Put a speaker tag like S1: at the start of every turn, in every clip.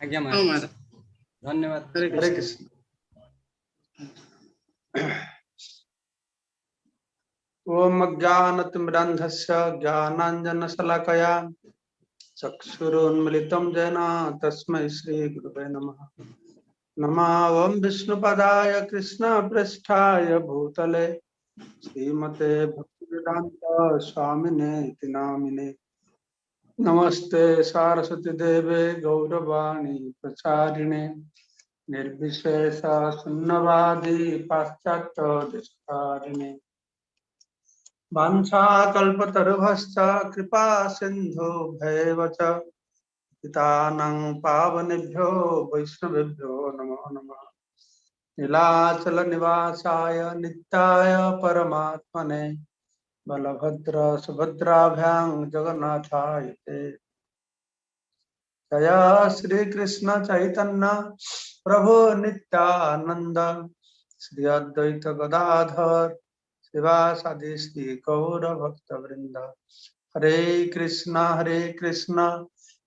S1: आज्ञा
S2: हाँ
S1: महाराज
S2: महाराज।
S1: धन्यवाद।
S2: हरे
S3: हरे
S2: कृष्ण।
S3: कृष्ण। ओम अज्ञानतिमिरन्धस्य ज्ञानाञ्जनशलाकया चक्षुरुन्मिलितं येन तस्मै श्रीगुरुवे नमः। नमः विष्णुपदाय कृष्णपृष्ठाय भूतले श्रीमते भक्तिवेदान्त स्वामिने इति नामिने। नमस्ते सारस्वती देवे गौरवाणी प्रचारिणे निर्विशेष शून्यवादी पाश्चात्य देशकारिणे वाञ्छाकल्पतरुभश्च कृपा सिन्धु भैव च पितानं पावनेभ्यो वैष्णवेभ्यो नमो नमः। नीलाचल निवासाय नित्याय परमात्मने बलभद्र सुभद्राभ्यां जगन्नाथाय ते जय श्री कृष्ण चैतन्य प्रभु नित्यानंद श्री अद्वैत गदाधर शिवासादि श्री गौर भक्त वृंद। हरे कृष्ण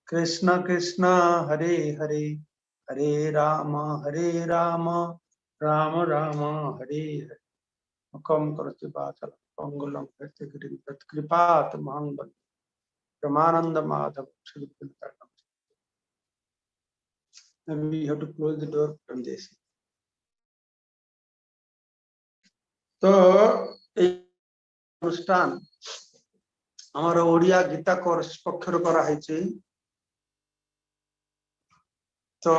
S3: कृष्ण कृष्ण हरे हरे हरे राम राम राम हरे हरे। मुखम करोति वाचालं पंगुलं यत्कृतं तत्कृपात् महं वन्दे परमानंद Madhav Shri Krishna. And we have to close the door from this. तो अनुष्ठान आमर ओडिया गीता कोर्स पक्षर करा है तो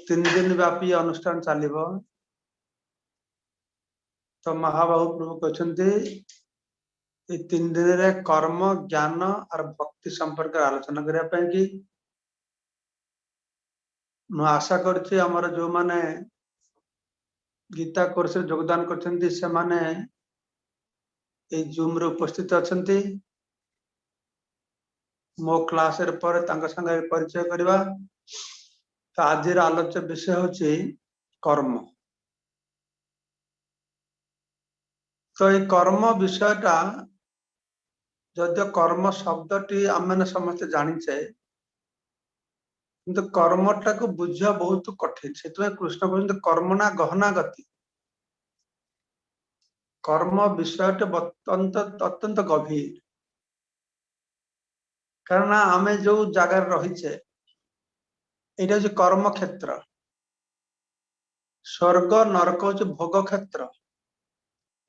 S3: 3 दिन व्यापी अनुष्ठान चलिबो। तो महाबाहु प्रभु कहते 3 दिन रे कर्म ज्ञान और भक्ति संपर्क आलोचना करिया पे कि मु आशा करछि हमर जो माने गीता कोर्स रे योगदान करछन्ती से माने ए जूम रे उपस्थित अछन्ती। मो क्लास रे पर तांका संगे परिचय करबा। तो आज आलोच्य विषय होछि कर्म। तो ये कर्म विषयटा जदियो कर्म शब्दटी आम समस्त जानिचे किंतु कर्मटा को बुझा बहुत कठिन से कृष्ण कहते कर्मणा गहना गति। कर्म विषयटा अत्यंत गभीर कारण आम जो जगार रहीचे ये हूँ कर्म क्षेत्र। स्वर्ग नरक हूँ भोग क्षेत्र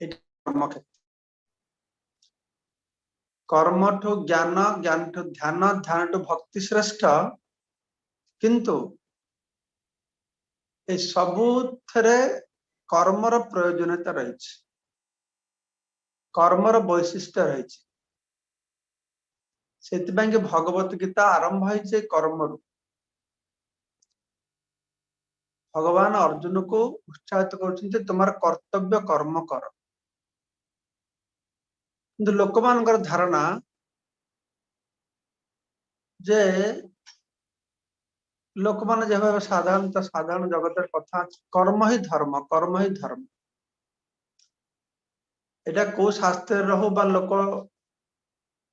S3: कर्म क्षेत्र। कर्म ठू ज्ञान ज्ञान ठू ध्यान ध्यान ठू भक्ति श्रेष्ठ किंतु ए सबुथरे कर्मर प्रयोजनीयता रही। कर्मर वैशिष्ट्य रही से भगवत गीता आरंभ है कर्म। भगवान अर्जुन को उत्साहित कर तुम्हारा कर्तव्य कर्म कर। किंतु लोक मान धारणा जे लोक मान जो साधारण जगत कथा कर्म ही धर्म कर्म ही धर्म। एटा को शास्त्र रहो बा लोक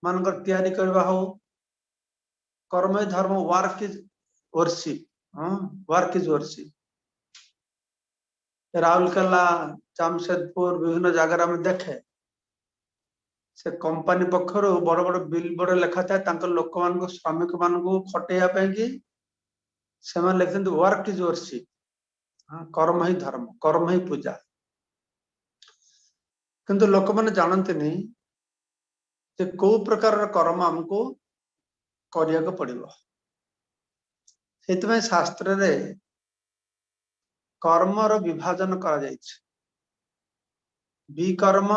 S3: मानकर तैयारी करबा हो कर्म ही धर्म। Work is worship. Work is worship. Rourkela Jamshedpur विभिन्न जगह में देखे से कंपनी पक्षर बड़ बड़ बिल बोर्ड लेखा था लोक मान श्रमिक मान खटेया से लिखते वर्क इज वर्शिप। कर्म ही धर्म कर्म ही पूजा। किंतु लोक मैंने जानते नहीं कौ प्रकार कर्म आमको करिया पड़ो। से शास्त्र रे कर्मर विभाजन करा विकर्म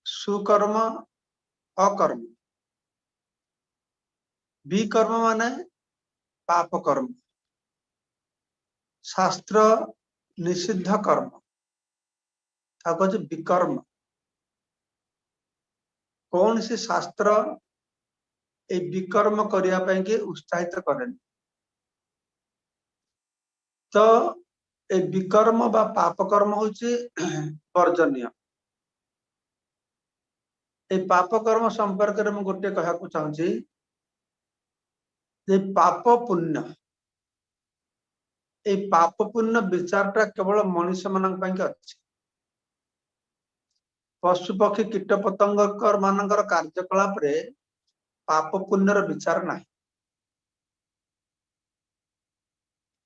S3: सुकर्म अकर्म। विकर्म माने पाप कर्म। शास्त्र निषिद्ध कर्म कहे विकर्म। कौन सी शास्त्र ए विकर्म करने के उत्साहित करे। तो ए विकर्म बा पाप कर्म होची वर्जनीय। ए पाप कर्म संपर्क में गोटे कहना चाहूँगी पाप पुण्य ए पाप पुण्य विचारटा केवल मनुष्य मानक पई के अछि। पशु पक्षी कीट पतंग मानकर कार्यकलाप रे पाप पुण्यर विचार नाही।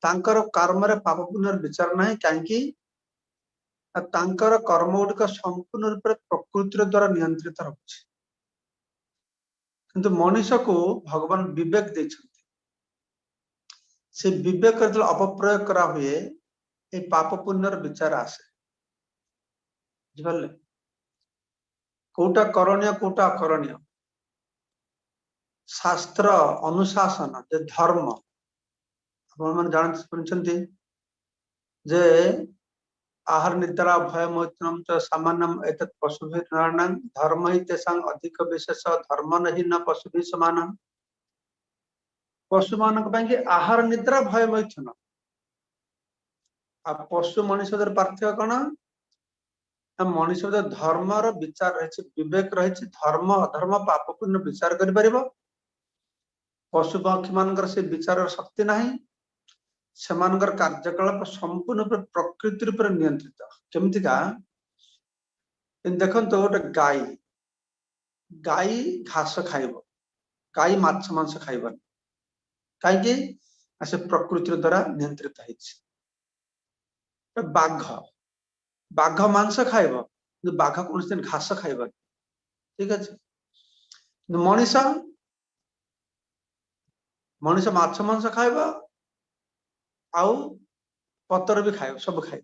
S3: तांकर कर्म रे पाप पुण्यर विचार नाही काहेकि तांकर कर्म गुड़िक संपूर्ण रूप से प्रकृति द्वारा नियंत्रित रहुछि। किंतु मनुष्य को भगवान विवेक देछन्ति, से विवेक जब अपप्रयोग करा हुए ए पाप पुण्यर विचार आसे। बुझिपारले कोटा करणीय कोटा अकरणीय शास्त्र अनुशासन जे धर्म आपण मन जानते जे आहार निद्रा भय मैथुनम च सामान्यम एतत् पशुभिर्नरणं धर्म हि तेषां अधिक विशेष धर्म नहि न पशुभि समानम। पशु मानक पई कि आहार निद्रा भय मैथुन आ पशु मनुष्य पार्थक्य कौन मनुष्य धर्मर विचार रही विवेक रही धर्म अधर्म पाप पुण्य विचार कर पशु पक्षी मान से विचार शक्ति नाही। सेमानकर कार्यकलाप संपूर्ण प्रकृति रूप नियंत्रित केमतिका देखो गोटे गाई गाई घास खाइब गाई माछ मांस खाइबन कहीं से प्रकृति द्वारा नियंत्रित है। बाघ बाघ मांस खाइब बाघ कौन दिन घास खाइब ठीक अच्छे। मनीष मनीष माछ मांस खाइब आउ पतर भी खाइब सब खाइब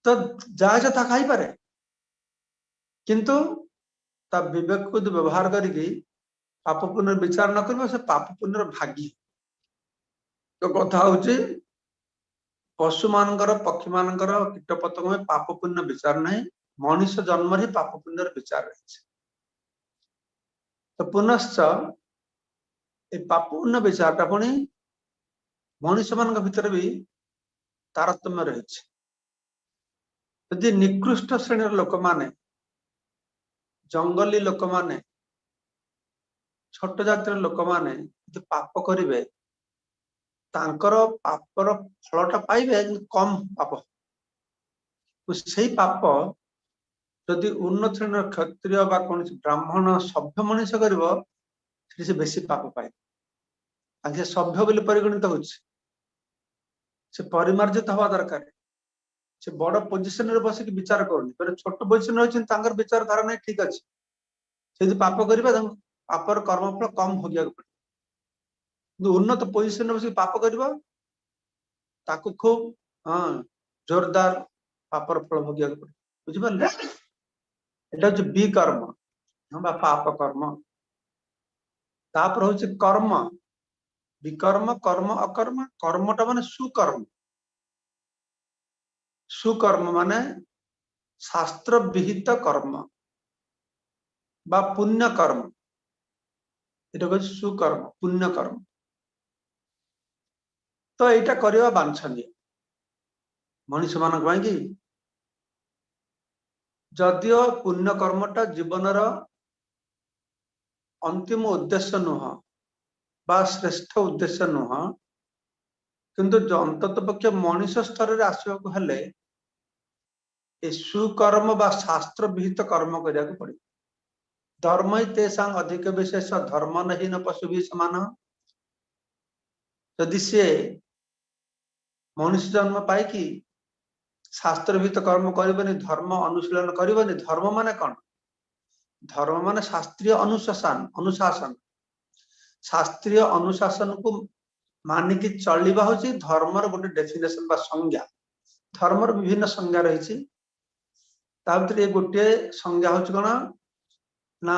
S3: तो जहाँ ता खाई पारे किंतु ता विवेक को व्यवहार करके पाप पुण्य विचार न कर से पाप पुण्यर भागी। तो कथा हूँ पशु मानकर पक्षी मानकर कीट पतंग में पाप पुण्य विचार नहीं मनुष्य जन्म ही पाप पुण्यर विचार रही। तो पुनश्च ए पाप पुण्य विचारटा पुणी मनुष्य मान भीतर भी तारतम्य रही। यदि निकृष्ट श्रेणी लोक माने जंगली लोक माने छोट जातिर लोक माने पाप करिवे तांकर पापर फलटा पाइबे कम पाप से पाप जदि उन्नत श्रेणी क्षत्रिय बा कौन ब्राह्मण सभ्य मनुष्य कर बेसी पाप पाए सभ्य बोली परिगणित हो परिमार्जित हवा दरकार से बड़ पोजिशन रे बसिक विचार करनी छोट पोजिशन रही विचार धारा नहीं ठीक अच्छे से पाप करेंगे पापर कर्मफल कम भोगिया पड़े उन्नत पोजिशन बस पाप कर खूब हाँ जोरदार पापर फल भोगिया पड़े बुझिपारे एटा हूँ विकर्म पाप कर्म। तापर हूँ कर्म विकर्म कर्म अकर्म कर्मटा माने सुकर्म सुकर्म माने शास्त्र विहित कर्म बा पुण्य कर्म ये सुकर्म पुण्य कर्म। तो यहाँ करवा बांछनीय मनीष मान कि जदियो पुण्य कर्मटा जीवनर अंतिम उद्देश्य नुह बा श्रेष्ठ उद्देश्य नुह किंतु अंतत पक्ष मनीष स्तर में आसवाक हेले सुकर्म बा शास्त्र विहित कर्म करिया पड़े। धर्म ही तेषां अधिक विशेष धर्म नहीं न पशु भी समान। यदि सी मनुष्य जन्म पाई शास्त्र विहित कर्म करबनी धर्म अनुशीलन करबनी धर्म माने कौन धर्म माने शास्त्रीय अनुशासन अनुशासन शास्त्रीय अनुशासन को मानिकी चलवा हूँ धर्मर गोटे डेफिनेशन बा संज्ञा धर्मर विभिन्न संज्ञा रही भर गोटे संज्ञा हूँ कौन ना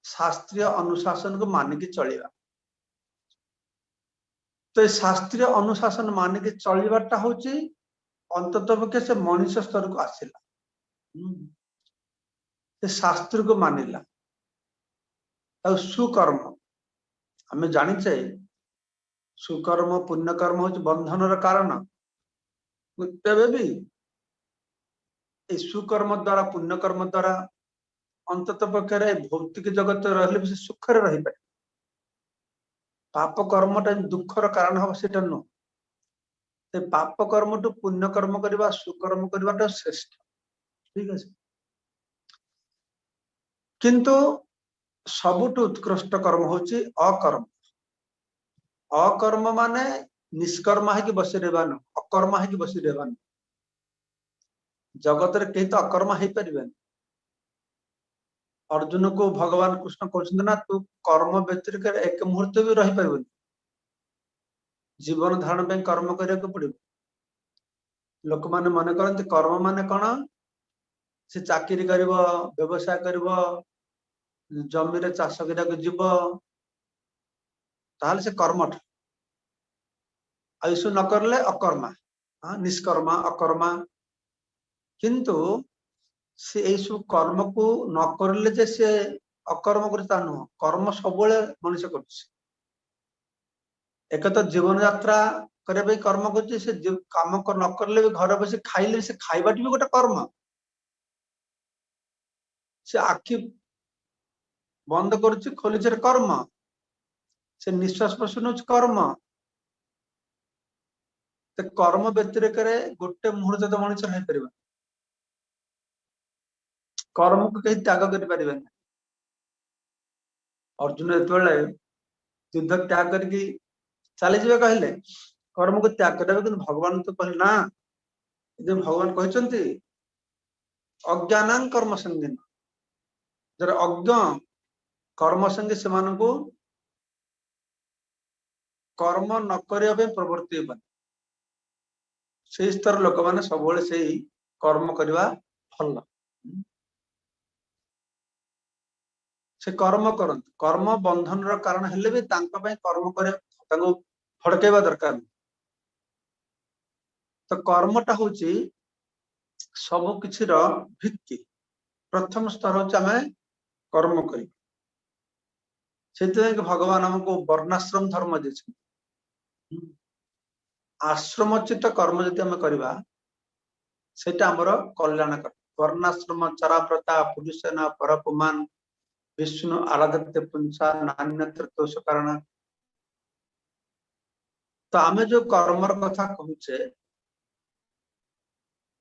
S3: शास्त्रीय अनुशासन को मानिकी चलवा। तो शास्त्रीय अनुशासन मानिकी चलवाटा हूँ अंतत पक्षे से मनुष्य स्तर को आसला शास्त्र को मानिला और सुकर्म आम जाचे सुकर्म पुण्यकर्म हूँ बंधन कारण तेरे भी सुकर्म द्वारा पुण्यकर्म द्वारा अंतत पक्षे भौतिक जगत रही भी सुख रही पाए पाप कर्मटा दुखर कारण हम सेटा नु से पाप कर्म टू पुण्य कर्म करबा सुकर्म करबाटा श्रेष्ठ ठीक है किंतु सबुठु उत्कृष्ट कर्म होची अकर्म अकर्म माने निष्कर्म है कि बसी रहबान अकर्म है कि बसी रहबान जगत रे कहीं तो अकर्म है परिबेन अर्जुन को भगवान कृष्ण कहते ना तू कर्म व्यतिरिक्त एक मुहूर्त भी रही परिबेन जीवन धारण पे कर्म करने पड़ो लोक माने मन करते कर्म माने कौन से चाकरी कर व्यवसाय कर जमी रे चाष करने जीव ताहले से कर्मठ आयुष न करले अकर्मा निष्कर्मा अकर्मा किंतु से सब कर्म को न करले जे से अकर्म करता नुह कर्म सब मनुष्य कर एक तो जीवन यात्रा करने कर्म कर काम न करले भी घर बस खाइले से खाइबा भी गोटे कर्म से आखि बंद करुच्ची खोली कर्म से निश्वास प्रश्वास कर्म तो कर्म व्यतिरेक गोटे मुहूर्त तो मनुष्य रही पार कर्म को कहीं त्याग कर अर्जुन जो युद्ध त्याग करके चली जाए कहले कर्म को त्याग करेंगे कि भगवान तो कहले ना भगवान कहते अज्ञान कर्म संगीन जरा अज्ञ कर्म संगे से कर्म न करने प्रवृत्ति से स्तर लोक मैंने सब से कर्म करवा भल से कर्म कर कर्म बंधन कारण हेले भी कर्म कर फड़केवा दरकार तो कर्मटा हूँ सब किसी भित्ति प्रथम स्तर हमें कर्म कर भगवान हमको वर्णाश्रम धर्म दे आश्रमोचित कर्म जदि आम करवा सेटा हमर कल्याणकर वर्णाश्रम चराव्रता पुरुषना परपुमान विष्णु आराधत्य पुंसा नान्यत्र दोष कारण तो आम जो कर्मर कथा कहूचे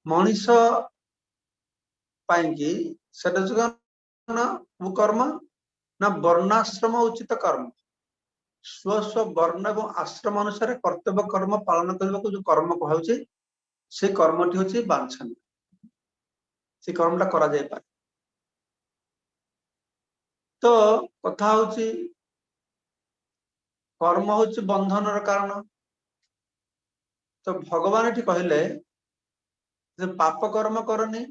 S3: मनीष कर्म ना वर्णाश्रम उचित कर्म स्व स्व वर्ण और आश्रम अनुसार कर्तव्य कर्म पालन करने को जो कर्म कहे से कर्मटी हूँ बांछनीय से कर्मटा करा जाय पारे तो कथा हूँ कर्म हूँ बंधन कारण तो भगवान ये कहले पाप कर्म करनी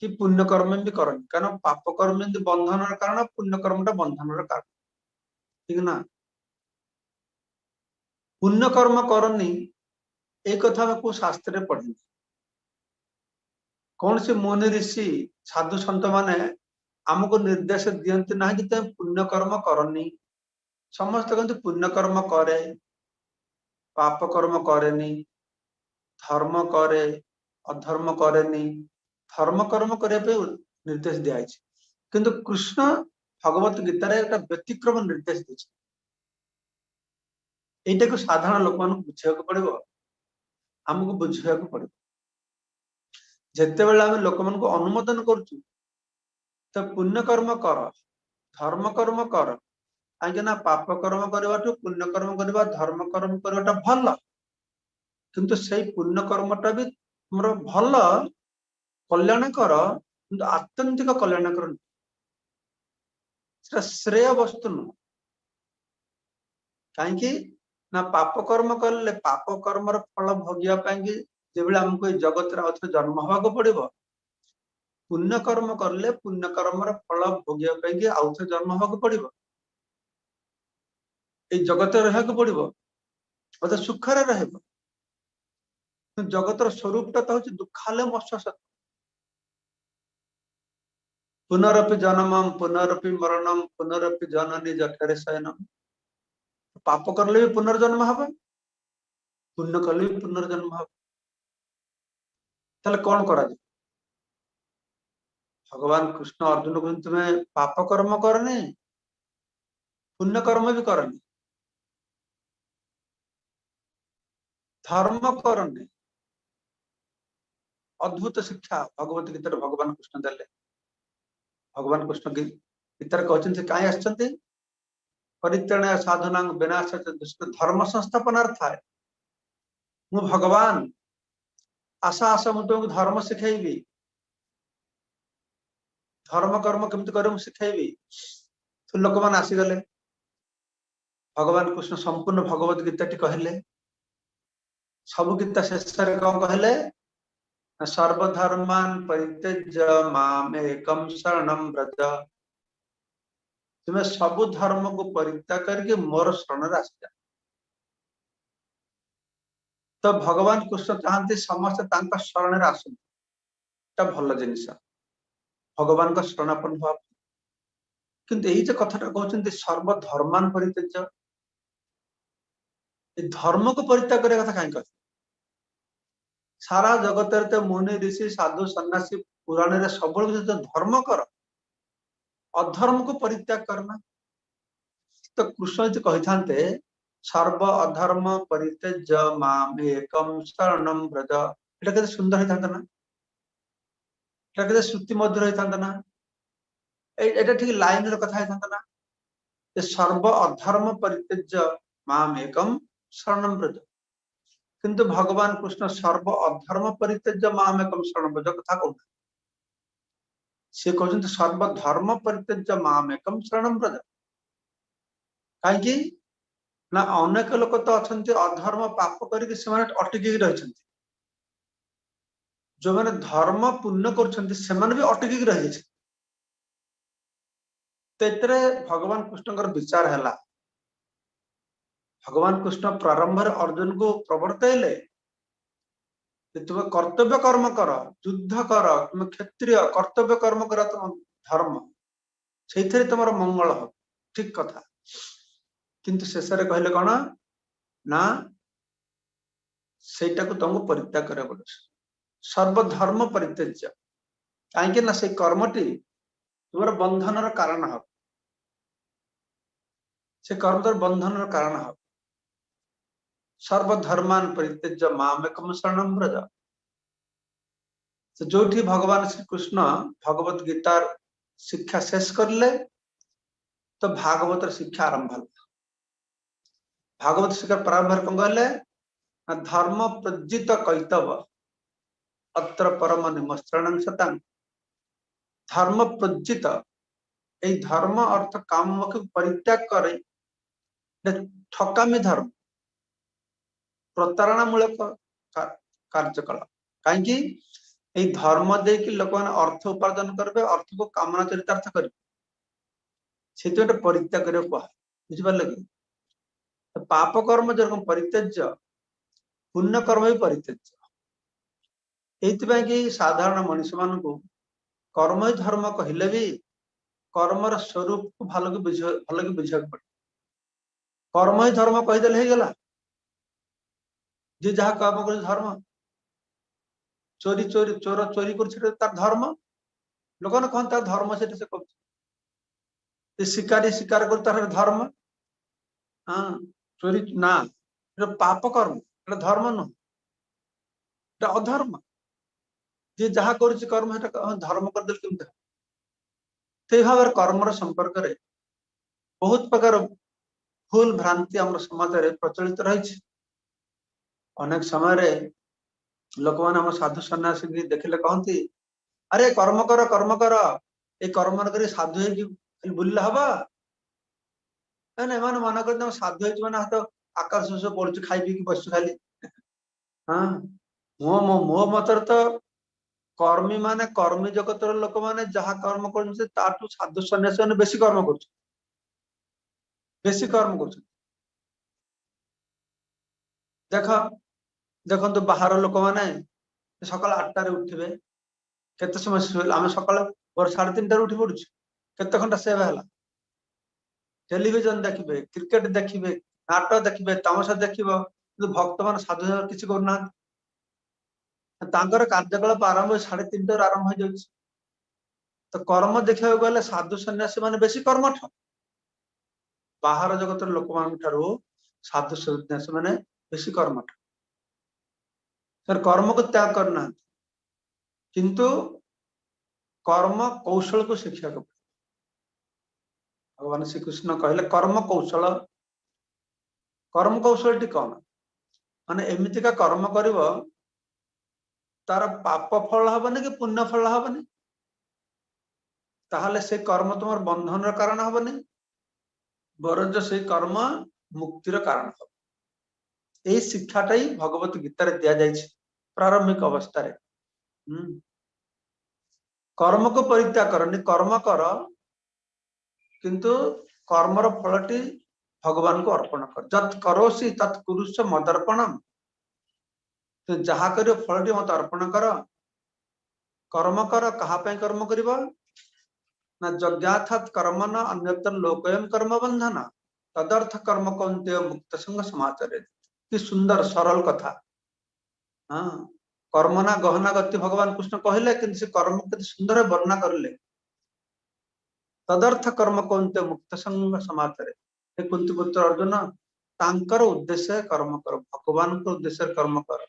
S3: कि पुण्य कर्म भी करनी कारण पाप कर्म बंधन कारण पुण्य कर्मटा बंधन कारण ठीक ना पुण्य कर्म करनी एक कथा को शास्त्र पढ़ी कौन से मुनि ऋषि साधु सत माने आमको निर्देश दियंती ना कि तुम पुण्य कर्म करनी समस्त कहते पुण्य कर्म करे पाप कर्म करेनी धर्म करे अधर्म करेनी धर्म कर्म करने निर्देश दिखाई किंतु कृष्ण भगवत गीतार एक व्यतिक्रम निर्देश देते यहीटा को साधारण लोक मान बुझा पड़ो आमको बुझा पड़ो जिते बड़े आम लोक मान अनुमोदन करुँ तो पुण्य कर्म कर धर्म कर्म कर कहीं पाप कर्म करने पुण्य कर्म करवा धर्म कर्म करवाटा भल किंतु से पुण्य कर्मटा भी तुम भल कल्याणकर किंतु आत्यंतिक कल्याणकर श्रेय वस्तु नुह कहीं ना पाप कर्म कले पाप कर्म फल भोगियापाई जो आमको जगत जन्म हवाक पड़ो पुण्य कर्म कले पुण्य कर्म फल भोगियापाई आउ थे जन्म हवाक पड़ो ये जगत रहा पड़ो अत सुखर रह जगतर स्वरूपटा तो हूँ दुखाले मत्स्य सत्य पुनरपि जन्मम पुनरपि मरणम पुनरपि जननी जठरे शयनम पाप करले भी पुनर्जन्म हम पुण्य कले भी पुनर्जन्म हम ताले कौन करा जाए भगवान कृष्ण अर्जुन को तुम्हें पाप कर्म करनी पुण्य कर्म भी करनी, धर्म करनी। अद्भुत शिक्षा भगवत गीता भगवान कृष्ण देले। भगवान कृष्ण गीता कहते कहीं आसते परित्राणाय साधूनां विनाशाय दुष्ट धर्म संस्थापनार्थाय। मु भगवान आशा आशा मु तुमको धर्म शिखेबी, धर्म कर्म केमती कर शिखेबी। तो लोक मैंने आसीगले, भगवान कृष्ण संपूर्ण भगवत गीता टी कहले। सब गीता शेष कौन कहले, सर्वधर्मान परित्यज्य मामेकं शरणं व्रज। तुम्हें सब धर्म को परित्याग करके मोर शरण आस। तो भगवान कृष्ण चाहते समस्त शरण आसता भल जिनस भगवान का शरणापन्न भाव। किंतु यही जो कथाटा कहते सर्वधर्मान परित्यज्य, धर्म को परित्याग करने कथा कहीं कहते। सारा जगत तो मुनि ऋषि साधु सन्यासी पुराण रे सब धर्म कर, अधर्म को परित्याग करना। तो कृष्ण जी कही सर्व अधर्म परित्यज्य मामेकं शरणं व्रज। एटा केते सुंदर होता ना, एटा केते श्रुति मधुर होता ना, एटा ठीक लाइन रे कथा होता ना। सर्व अधर्म परित्यज्य मामेकं शरणं व्रज। किंतु भगवान कृष्ण सर्व अधर्म परित्यज्य मामेकं शरणं व्रज कथा कहते। से कहते सर्व धर्म परित्यज्य मामेकं शरणं व्रज। कहीं ना अनेक लोक तो अच्छा अधर्म पाप करके अटकी रही, जो मैंने धर्म पुण्य कर भी अटकी रही। तो भगवान कृष्ण विचार है, भगवान कृष्ण प्रारंभ अर्जुन को प्रवर्तले तुम कर्तव्य कर्म कर, युद्ध कर, तुम क्षत्रिय कर्तव्य कर्म कर, तुम धर्म से तुम मंगल हो, ठीक कथा। किंतु शेष कहले कौन ना सेटा को तुमको परित्याग करने पड़े। सर्वधर्म परित्यज्य, कहीं ना से कर्मटी तुम बंधन कारण हो, से कर्म तर बंधन कारण हो। सर्वधर्मान परित्यज्य मामेकं शरणं व्रज। जो भगवान श्री कृष्ण भगवत गीतार शिक्षा शेष करले तो भागवत शिक्षा आरंभ हल। भागवत शिक्षा प्रारंभ कौन कहले, धर्म प्रज्जित कैतव अत्र परम निमस्त्रणं सतां। धर्म प्रज्जित, यही धर्म अर्थ काम को परित्याग करे ठकामी धर्म, प्रतारणा मूलक कार्यकलाप। कहीं धर्म दे कि लोक मैंने अर्थ उपार्जन करेंगे, अर्थ को कामना चरितार्थ करेंगे, से परित्याग कर बुझिपारे कि। तो पाप कर्म जो परित्यज्य, पुण्य कर्म भी परित्यज्य। ये साधारण मनुष्य मान कर्म ही धर्म कहले भी कर्मर स्वरूप को भल कि बुझा पड़े। कर्म ही धर्म कहीदेले गला, जी जहाँ कर्म कर धर्म। चोरी चोरी चोर चोरी कर धर्म, लोक कहते धर्म से शिकारी शिकार कर धर्म। हाँ चोरी ना पाप कर्म, धर्म नुह, अधर्म। जी जहाँ कर कर्म धर्म करदे केमती। से भाव कर्मर संपर्क में बहुत प्रकार भूल भ्रांति आम समाज में प्रचलित रही। अनेक समय लोक मैंने साधु सन्यासी देखिले कहती, अरे कर्म कर ये कर्म कर साधु है बुल्ला हवा ना। मन कर साधु है हाथ आकाश पड़ू खाई पी बस खाली। हाँ मो मतर तो कर्मी माने कर्मी जगतर लोक मैंने जहाँ कर्म कर साधु सन्यासी मैंने बेसी कर्म कर। देख देखो बाहर लोक मैंने सकाल 8टार उठे केते समय आम सकाल 3:30 उठी पड़ू केते घंटा सेवा है। टेलीविजन देखिए, क्रिकेट देखिए, नाटक देखिए, तमाशा देखिए, भक्त मान साधु किसी करना कार्यकलाप आरंभ 3:30 आरंभ हो जाए। तो कर्म देखा गले साधु सन्यासी मान बेसी कर्मठ। बाहर जगत लोक मान साधु सन्यासी माने बेसी कर्मठ सर कर्म को त्याग करना किंतु कर्म कौशल को शिक्षा को भगवान श्री कृष्ण कहले कर्म कौशल टी कौन माने एमिति का कर्म करिवो तार पाप फल हबनी कि पुण्य फल हबनी ताहले से कर्म तुम बंधन कारण हबनी बरंज से कर्म मुक्तिर कारण हम यही शिक्षाटा ही भगवत गीतार दि जाए प्रारंभिक अवस्था कर्म को परित्याग करनी कर्म कर किंतु कर्मर फलटी भगवान को अर्पण कर जत करोसी तत् कुरुष मदर्पणम तो जहा करियो फलटी मत अर्पण कर कहा कर्म करिबा ना यज्ञार्थात् कर्म न अन्यत्र लोकयम कर्म बंधन तदर्थ कर्म कौन्तेय मुक्त संग समाचार कि सुंदर सरल कथा हाँ कर्मना गहना गति भगवान कृष्ण कहले कि से कर्म के सुंदर वर्णना करले तदर्थ कर्म कौन्तेय मुक्त संग समाचार हे कुंती पुत्र अर्जुन तांकर उद्देश्य कर्म कर भगवान को उद्देश्य कर्म कर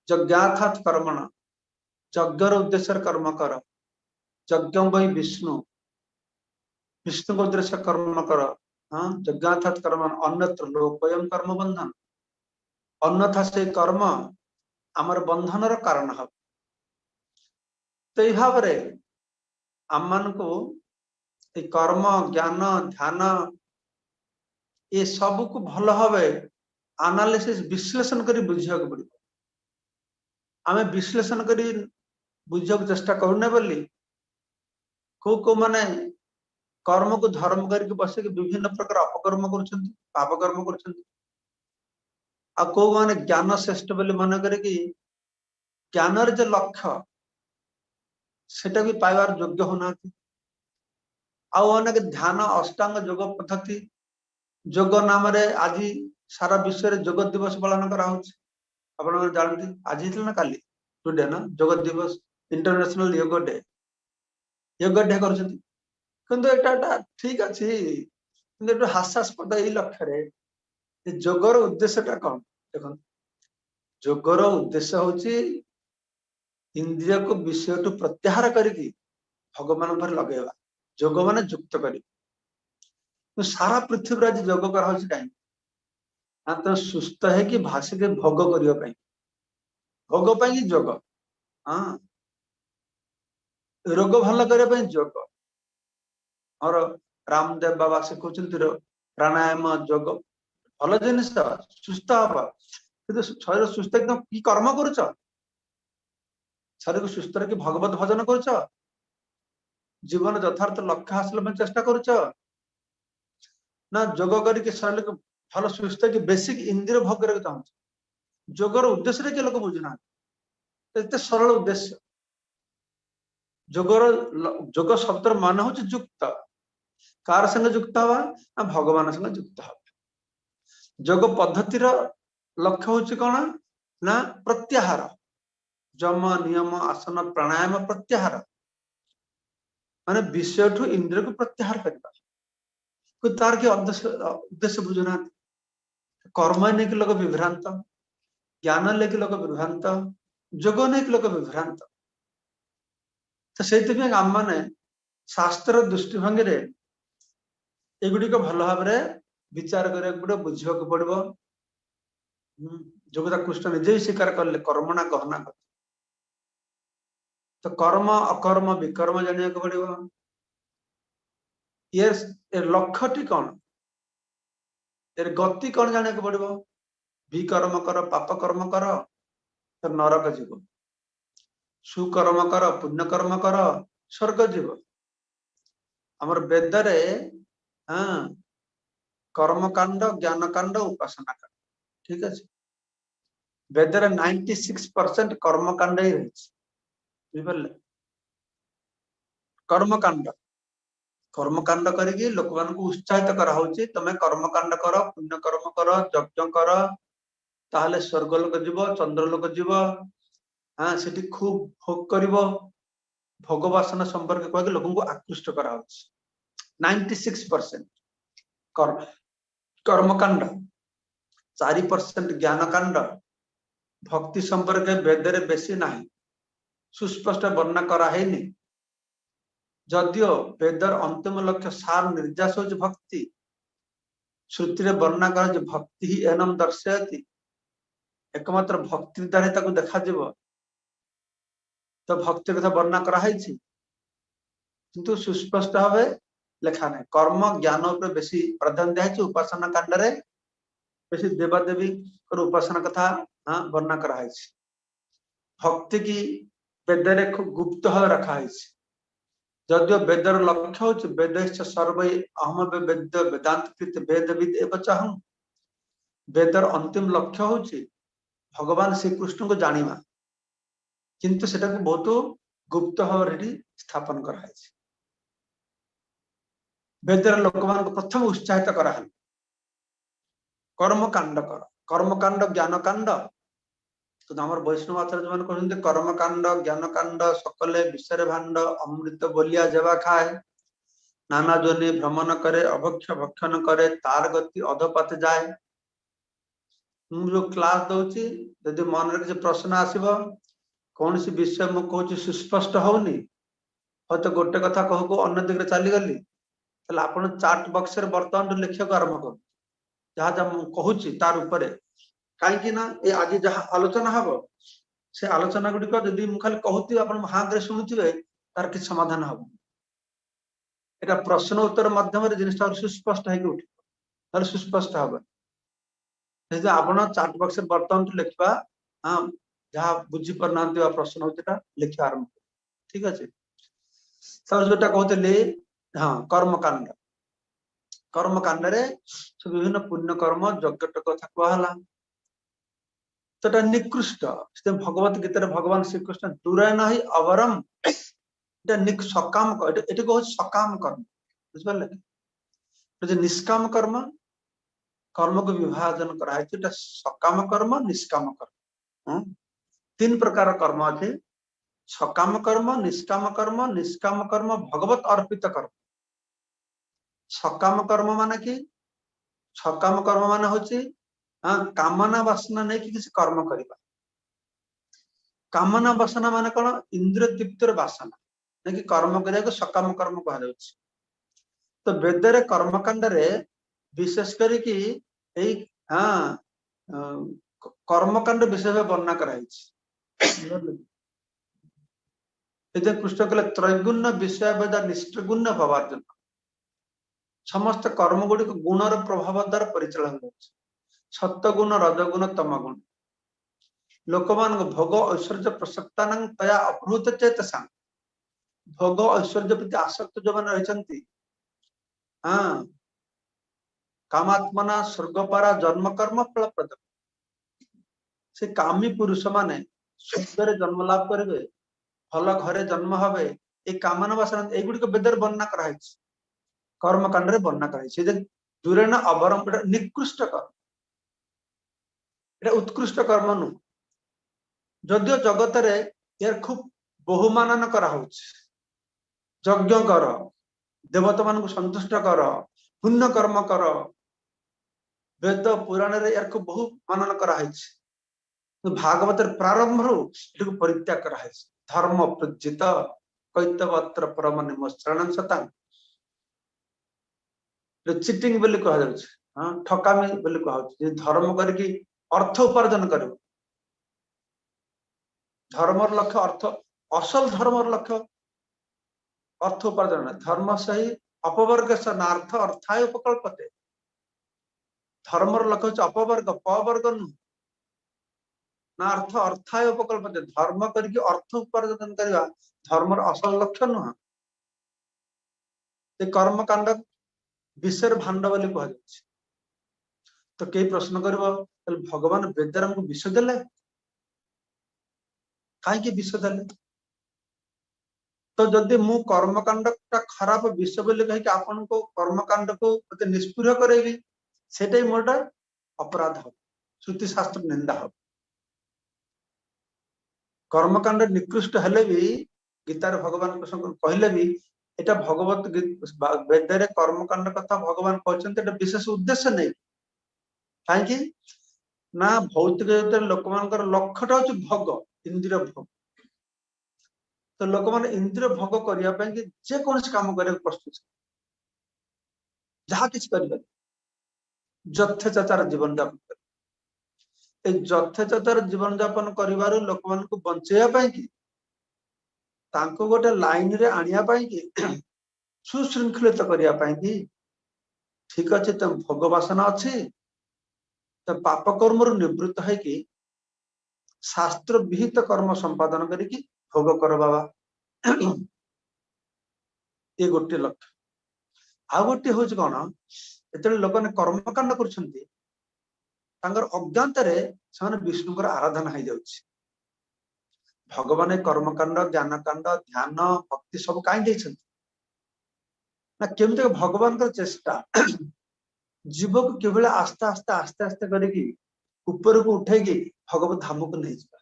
S3: यज्ञार्थात् कर्मण यज्ञर उद्देश्य कर्म कर यज्ञ वै विष्णु को उद्देश्य कर्म कर हाँ यज्ञार्थात् कर्म अन्यत्र लोकयम कर्म बंधन अन्यथा से कर्म आमर बंधनर कारण हम तो यह भाव आम मान को कर्म ज्ञान ध्यान ये सब को भल भाव एनालिसिस विश्लेषण कर बुझा पड़ो आम विश्लेषण कर बुझा चेष्टा करूने बोली को माने कर्म को धर्म करके बस विभिन्न प्रकार अपकर्म कर पाप कर्म कर माने ज्ञान श्रेष्ठ बोली मन करके ज्ञानर जो लक्ष्य सेटा भी पाइबार योग्य होना अनेक ध्यान अष्टांग योग पद्धति योग नाम आज सारा विश्व में योग दिवस पालन करा आप जानते आज ना काली टुडे ना योग दिवस इंटरनेशनल योग डे कर ठीक अच्छे हास्यास्पद यही लक्ष्य जोगर उद्देश्यटा कौन देख जोगर उद्देश्य हूँ इंद्रिय को विषय टू प्रत्याहार करके भगवान पर लगेगा जोग मान युक्त कर सारा पृथ्वी आज जोग करा कहीं तो सुस्थ है कि भाषिक भोग करने भोग पाई जोग हाँ रोग भल करने जोग और रामदेव बाबा से कहते प्राणायाम जोग भल जिन सुस्थ हम कि शरीर सुस्थ एकदम कि कर्म कर शरीर को सुस्थ रखी भगवत भजन कर जीवन यथार्थ लक्ष्य हासिल में चेष्टा कर जोग करके शरीर को भल सुस्थ कि बेसिक इंद्रिय भोग करके चाहूँ जोगर उद्देश्य के लोग बुझुना एत सरल उद्देश्य जोगर जोग शब्द मान हूँ युक्त कार संगे युक्त हवा भगवान संगे युक्त हवा जोग पद्धतिर लक्ष्य हूँ कौन ना प्रत्याहार जम नियम आसन प्राणायाम प्रत्याहार माने विषय ठू इंद्रिय को प्रत्याहार करने तार के उद्देश्य बुझुना कर्म नहीं कि लोग विभ्रांत ज्ञान लेकिन लोग विभ्रांत जोग नहीं कि लोग विभ्रांत तो से आम मैंने शास्त्र दृष्टिभंगी एगुड़िक भल भाव विचार करा पड़ो बुझा पड़ो जो कथा कृष्ण निजे ही स्वीकार कले कर्मणा गहना कथा तो कर्म अकर्म विकर्म जाना पड़ो ये लक्ष्यटी कौन यार गति कौन जाना पड़ो विकर्म कर पाप कर्म कर तो नरक जीव सुकर्म कर पुण्य कर्म कर स्वर्ग जीव आमर वेदरे हाँ कर्मकांड ज्ञान कांड उपासना कांड ठीक है वेदर 96% कर्मकांड ही रही कर्मकांड कर्मकांड करके लोक मान को उत्साहित करा तमें कर्मकांड कर पुण्य कर्म कर यज्ञ कर ताहले स्वर्गलोक जीव चंद्रलोक जीव हाँ से खूब भोग कर भोगवासना संपर्क कह लोक को आकृष्ट करा 96% कर्म कर्मकांड 4% ज्ञान कांड भक्ति संपर्क वेद रे बेसी नाही सुस्पष्ट वर्णना करा है जदियो वेदर अंतिम लक्ष्य सार निर्यास हो भक्ति श्रुति रे वर्णना कर भक्ति ही एनम दर्शयति एकमात्र भक्ति द्वारा ताको देखा जीव तो भक्ति कथा वर्णना करा है किंतु सुस्पष्ट भावे लेखा नहीं कर्म ज्ञान पर बेसी प्राधान्य दिया उपासना कांड रे बेसी देवादेवी उपासना कथा वर्णना करा है भक्ति की वेद रे खूब गुप्त भाव रखा है जदियो वेदर लक्ष्य हो वेद सर्व अहम वेद वेदांत कृत वेदविद एवं वेदर अंतिम लक्ष्य हो भगवान श्रीकृष्ण को जानिबा किंतु सेटा को बहुत गुप्त भाव स्थापन करा वेदर लोक मान प्रथम उत्साहित करा कर्मकांड कर कर्मकांड ज्ञान कांड तो आम वैष्णव आचार्य जो कहते कर्मकांड ज्ञान कांड सकले विषय भांड अमृत बोलिया जेवा खाए नाना जोनि भ्रमण करे अभक्ष भक्षण करे तार गति अधपात जाए जो क्लास दौची यदि मन रे किसी प्रश्न आसीबो कौन सी विषय मु कहूँ सुस्पष्ट होनी हम तो गोटे कथा कहू को अन्य दिगरे चली गली ताले आपण चाट बॉक्स रे वर्तमान लिखिया आरंभ कर जहाँ जहाँ कहूँ तार ऊपर कहीं ना ये आज जहाँ आलोचना हम से आलोचना गुड़िक जदि मुझे खाली कहूथी आप हाँ शुणुवे तार कि समाधान हम एटा प्रश्न उत्तर माध्यम जिनटा सुस्पष्ट है उठ सुस्पष्ट हम आप चाट बॉक्स बर्तमान लिखा हाँ जहाँ बुझी पारना प्रश्न होता लिखा आरंभ ठीक अच्छे सर जोटा कहते हाँ कर्मकांड कर्मकांड विभिन्न पुण्य कर्म यज्ञ कथा कहला तो निकृष्ट भगवत गीता भगवान श्रीकृष्ण दूरे ना ही अवरम सकाम कह सकाम कर्म बुझे निष्काम कर्म कर्म को विभाजन कराई सकाम कर्म निष्काम कर्म 3 प्रकार कर्म अच्छे सकाम कर्म निष्काम कर्म भगवत अर्पित कर्म सकाम कर्म माने कि सकाम कर्म माने होची कामना वासना नहीं कि किसी कर्म करवा कामना वासना माने कौन इंद्रिय तृप्तिर वासना नहीं कि कर्म करने सकाम कर्म कह तो वेदरे कर्मकांड रे विशेष करी कि हाँ कर्मकांड विशेष वर्णना कराई कृष्ण कहले त्रैगुण्य विषय वेदा निष्ठगुण्य भवार्जन समस्त कर्म गुड़िक गुणर प्रभाव द्वारा परिचालन हो सत्वगुण रजगुण तमगुण लोक मान भोग ऐश्वर्य प्रसक्ता तया अपहृत चेतसा भोग ऐश्वर्य प्रति आसक्त जो मैंने रही हाँ कामात्मना स्वर्गपारा जन्म कर्म फलप्रद से कामी पुरुष माने स्वर्ग जन्म लाभ करेंगे भल घरे जन्म हवे ये कामना वासना एगुड़िक वेदर वर्णना कराई कर्मकांड रे वर्णना कराई दूरे न अवरम निकृष्ट कर्म एटा उत्कृष्ट कर्म नु जदियो जगत रे यार खूब बहुमानन करा यज्ञ कर देवता मान को संतुष्ट कर पुण्य कर्म कर वेद पुराण रे यार खूब बहु मानन करा भागवत प्रारंभ रू परित्याग करा धर्म प्रज्जित कैतवत्र परम निमस्त्रण सता चिटिंग बोली कह हाँ ठकामी बोली कह धर्म करके अर्थ उपार्जन कर धर्मर लक्ष्य अर्थ असल धर्मर लक्ष्य अर्थ उपार्जन धर्म सही अपवर्ग नार्थ अर्थाय उपकल्पते धर्मर लक्ष्य अपवर्ग पवर्ग नु ना अर्थ अर्थाय उपकल्पते धर्म करके अर्थ उपार्जन करवा धर्मर असल लक्ष्य नुह कर्म कांड विषय भांड बोली कह तो कई प्रश्न कर भगवान वेदर हमको विष देले कहीं विष देले तो जदि मु कर्मकांड खराब विष बोली कहीं आपण को कर्मकांड को निष्पृह करेगी सेटा मोर अपराध हो श्रुति शास्त्र निंदा हो कर्मकांड निकृष्ट हेले भी गीतार भगवान कृष्ण कहले भी एटा भगवत वेद कर्मकांड कथा भगवान कहते विशेष उद्देश्य नहीं कहीं ना भौतिक जगत लोक मान लक्ष्यटा हूँ भोग इंद्रिय भोग तो लोक मैंने इंद्रिय भोग करने जेकोसी कम करने प्रस्तुत जहाँ किसी कर यथेचार जीवन यापन कर यथेचार जीवन यापन कर लोक मान बचाई कि गोटे लाइन रे आने कि सुशृंखलित करने कि ठीक अच्छे तुम भोग वासना अच्छी तो पाप कर्म निवृत्त है कि शास्त्र विहित कर्म संपादन करी भोग कर बाबा ये गोटे लक्ष्य आ गोटे हूँ कौन जो लोक कर्मकांड कर अज्ञात विष्णुकर आराधना हो जाଉଛି भगवान कर्मकांड ज्ञानकांड ध्यान भक्ति सब कहीं ना केमती भगवान का चेष्टा जीव को किभली आस्ते आस्ते आस्ते आस्ते करके ऊपर को उठे भगवत धाम को नहीं जावा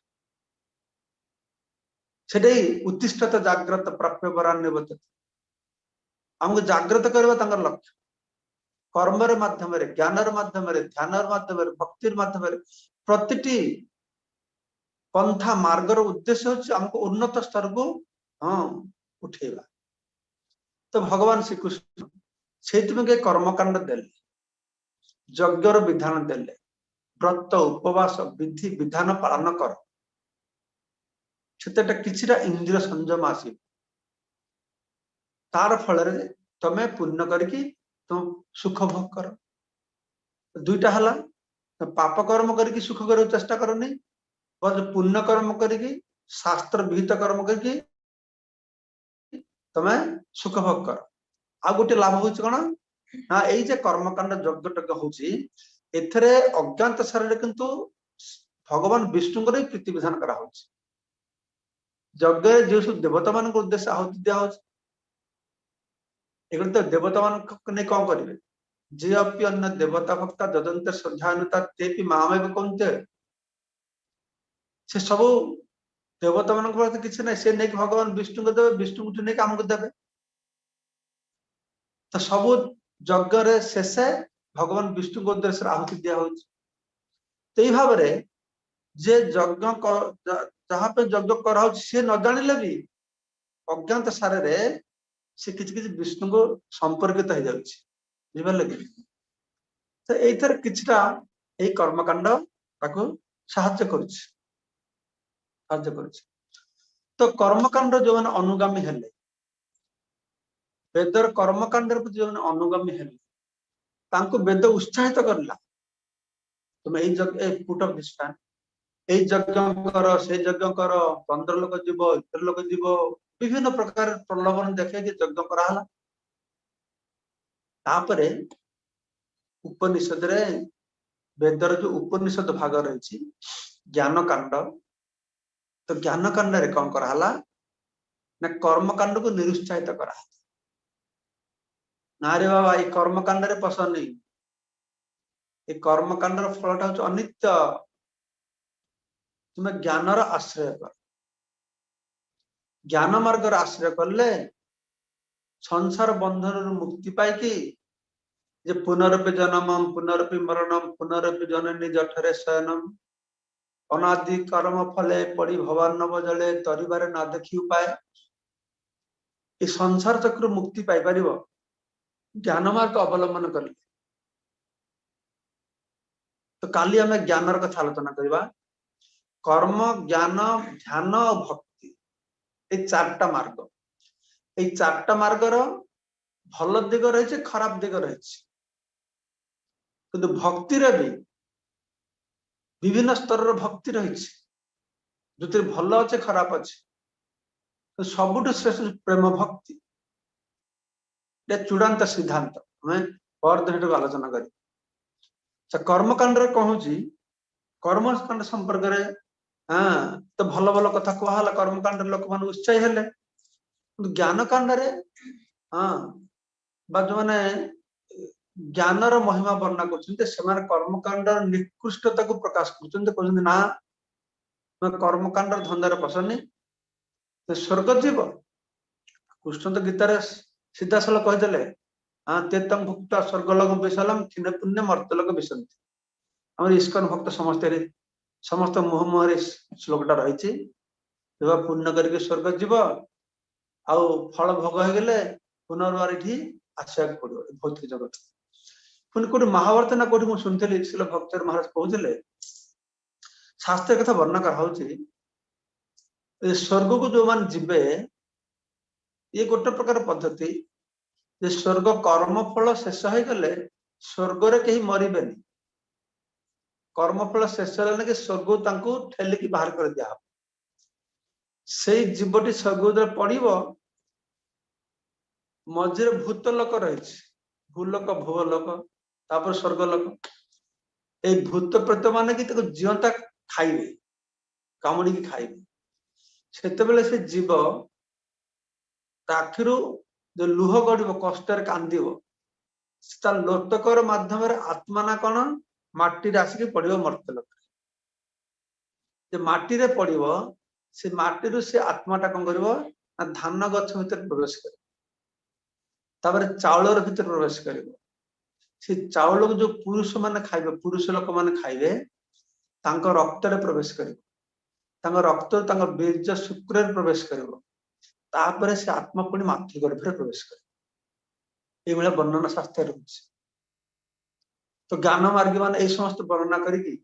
S3: से उत्तिष्ठत जाग्रत प्राप्य वरान्य हमको जाग्रत करवा लक्ष्य कर्म माध्यम ज्ञान माध्यम ध्यान माध्यम भक्ति माध्यम प्रति पंथा मार्गर उद्देश्य हमको उन्नत स्तर को हाँ उठेगा तो भगवान श्रीकृष्ण से कर्मकांड देले यज्ञर विधान देले व्रत उपवास विधि विधान पालन कर कि इंद्रिय संयम आस तार फल तमें पुण्य करके तुम सुख भोग कर दुईटा हला तो पाप कर्म करके सुख कर चेष्टा करनी पुण्य कर्म करके शास्त्र विहित कर्म करके तमें सुख भोग कर आ गोटे लाभ हूँ कौन ना ये कर्मकांड यज्ञ हूँ एथरे अज्ञात शरीर किंतु भगवान विष्णु प्रीति विधान करा यज्ञ जो सब देवता मान उद्देश्य आहुति दिया तो देवता मान कौन करेंगे जे अपि अन्य देवता भक्ता जदंत श्रद्धानुता ते मामेव कौनते से सब देवता मान किसी ना से नहीं भगवान विष्णु को देवे विष्णु को नहीं आमको देवे तो सब यज्ञ शेष भगवान विष्णु को उद्देश्य आहुति दिया तो भाव जे यज्ञ जहाँ पे यज्ञ करा सी न जानिले भी अज्ञात सारे से किसी विष्णु को संपर्कित हो जाए तो यथर किछटा यही कर्मकांड साहाय्य कर तो कर्मकांड जो मैंने अनुगामी हेले वेदर कर्मकांड जो मैंने अनुगामी हेले वेद उत्साहित करला तुम पुट ऑफ दिस फैन यज्ञ कर से यज्ञ कर 15 लोक जीव 11 लोक जीव विभिन्न प्रकार प्रलोभन देखे कि यज्ञ कराला तापरे उपनिषद रे वेदर जो उपनिषद भाग रही ज्ञान कांड तो ज्ञान कांड रे कौन कराला ना कर्मकांड को निरुत्साहित करा ना रे बाबा ये कर्मकांड रे पसंद नहीं ये कर्मकांड फलटा हूँ अनित्य तुम्हें ज्ञानर आश्रय कर ज्ञान मार्ग आश्रय कले संसार बंधन मुक्ति पाई जे पुनरपि जन्मम पुनरपि मरणम पुनरपि जननी जठरे शयनम अनादि कर्म फले पड़ी भवान नव जले तरिबारे ना देखी उपाय ये संसार चक्र मुक्ति पाई पार ज्ञान मार्ग अवलंबन कर तो काली आम ज्ञानर कथा आलोचना करवा कर्म ज्ञान ध्यान और भक्ति ये 4टा मार्ग ये 4टा मार्गर भल दिग रही खराब दिग रही किंतु भक्ति रे भी विभिन्न स्तर भक्ति रही जो भल अच्छे खराब अच्छे तो सबुठ श्रेष्ठ प्रेम भक्ति चूड़ांत सिद्धांत हमें परदिन आलोचना कर कर्मकांड कहूँ कर्मकांड संपर्क में हाँ तो भल भल कथा कहला कर्मकांड लोक मान उत्साही हेले ज्ञान कांड हाँ जो मैंने ज्ञानर महिमा वर्णना कर कर्मकांड निकृष्टता को प्रकाश कर ना कर्मकांड धंदार पसंद नहीं स्वर्ग जीव कृष्ण तो गीतार सीधा साल कहीदेले हाँ तेतम भुक्त स्वर्गलोक विशालम क्षीण पुण्य मर्तलोक विशंति आम इस्कन भक्त समस्त मुह मुहर श्लोकटा रही पुण्य करके स्वर्ग जीव आउ फल भोग हो गले पुनर्बार ये आसवाक पड़ो भौतिक जगत पुणी कौट महाभारत ना कौट मुझे शुणी शिल भक्त महाराज कहते शास्त्र कथा वर्णना कर स्वर्ग को जो मान जीवे ये गोटे प्रकार पद्धति जे स्वर्ग कर्मफल शेष हो गले स्वर्ग कहीं मरबे कर्मफल शेष है कि स्वर्ग ठेलिकी बाहर कर दिया से जीवटी स्वर्ग पड़ो मझे भूतलोक रही भूलोक भूलोक तापर स्वर्गलोक ये भूत प्रेत मान कि जीवंता खाइबे कामुड़ी खाइबे से जीव आखिर जो लुह गड़ कष्ट कांदव लोतकर माध्यम आत्मा ना कौन माटी आसिक पड़ो मर्तलोक माटी रे पड़ो से माटी से आत्माटा कौन कर धान गछ भीतर प्रवेश कर चाउल भीतर प्रवेश कर चाउल को जो पुरुष माने खाइबे पुरुष लोक माने खाइबे रक्त प्रवेश कर रक्त बीर्ज शुक्र प्रवेश कर से आत्मा पुणी मातृगर्भ प्रवेश कर वर्णना शास्त्र रही तो ज्ञान मार्गी मान ये समस्त वर्णना करी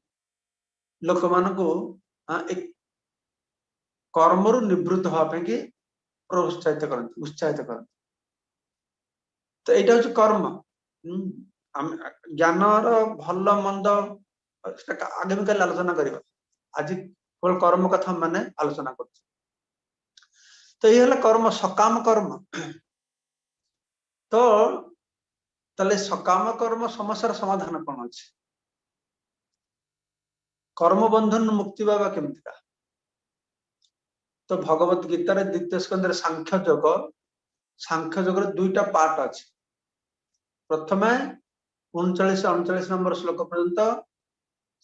S3: लोक मान कर्म रु निवृत्त होगापी प्रोत्साहित करते उत्साहित करते तो यहाँ हूँ कर्म ज्ञान भल मंद आगामी आलोचना करवा आज केवल कर्म कथा माने आलोचना कर तो ये कर्म सकाम कर्म तो तले सकाम कर्म समस्या समाधान कौन अच्छे कर्म बंधन मुक्ति पावा केमती तो भगवत गीतार द्वितीय स्कंदर सांख्य जोग दुईटा पार्ट अच्छे प्रथम 39-39 नंबर श्लोक पर्यंत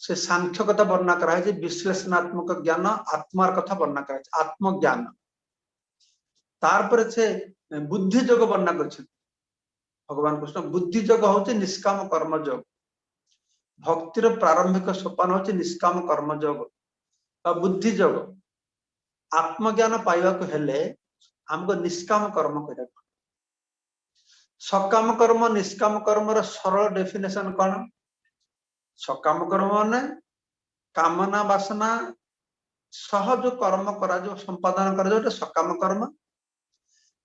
S3: से सांख्य कथा वर्णना कराई विश्लेषणात्मक ज्ञान आत्मार कथा वर्णना कराई आत्मज्ञान तार से बुद्धि जोग वर्णना कर भगवान कृष्ण बुद्धि जोग हूँ निष्काम कर्म योग भक्तिर प्रारंभिक सोपान हूँ निष्काम कर्म योग बुद्धि जोग आत्मज्ञान पाइबा हेले हमको निष्काम कर्म कर सकाम कर्म निष्काम कर्म सरल डेफिनेशन कौन सकाम कर्म माने कामना वासना सह जो कर्म करा जो संपादन कर सकाम कर्म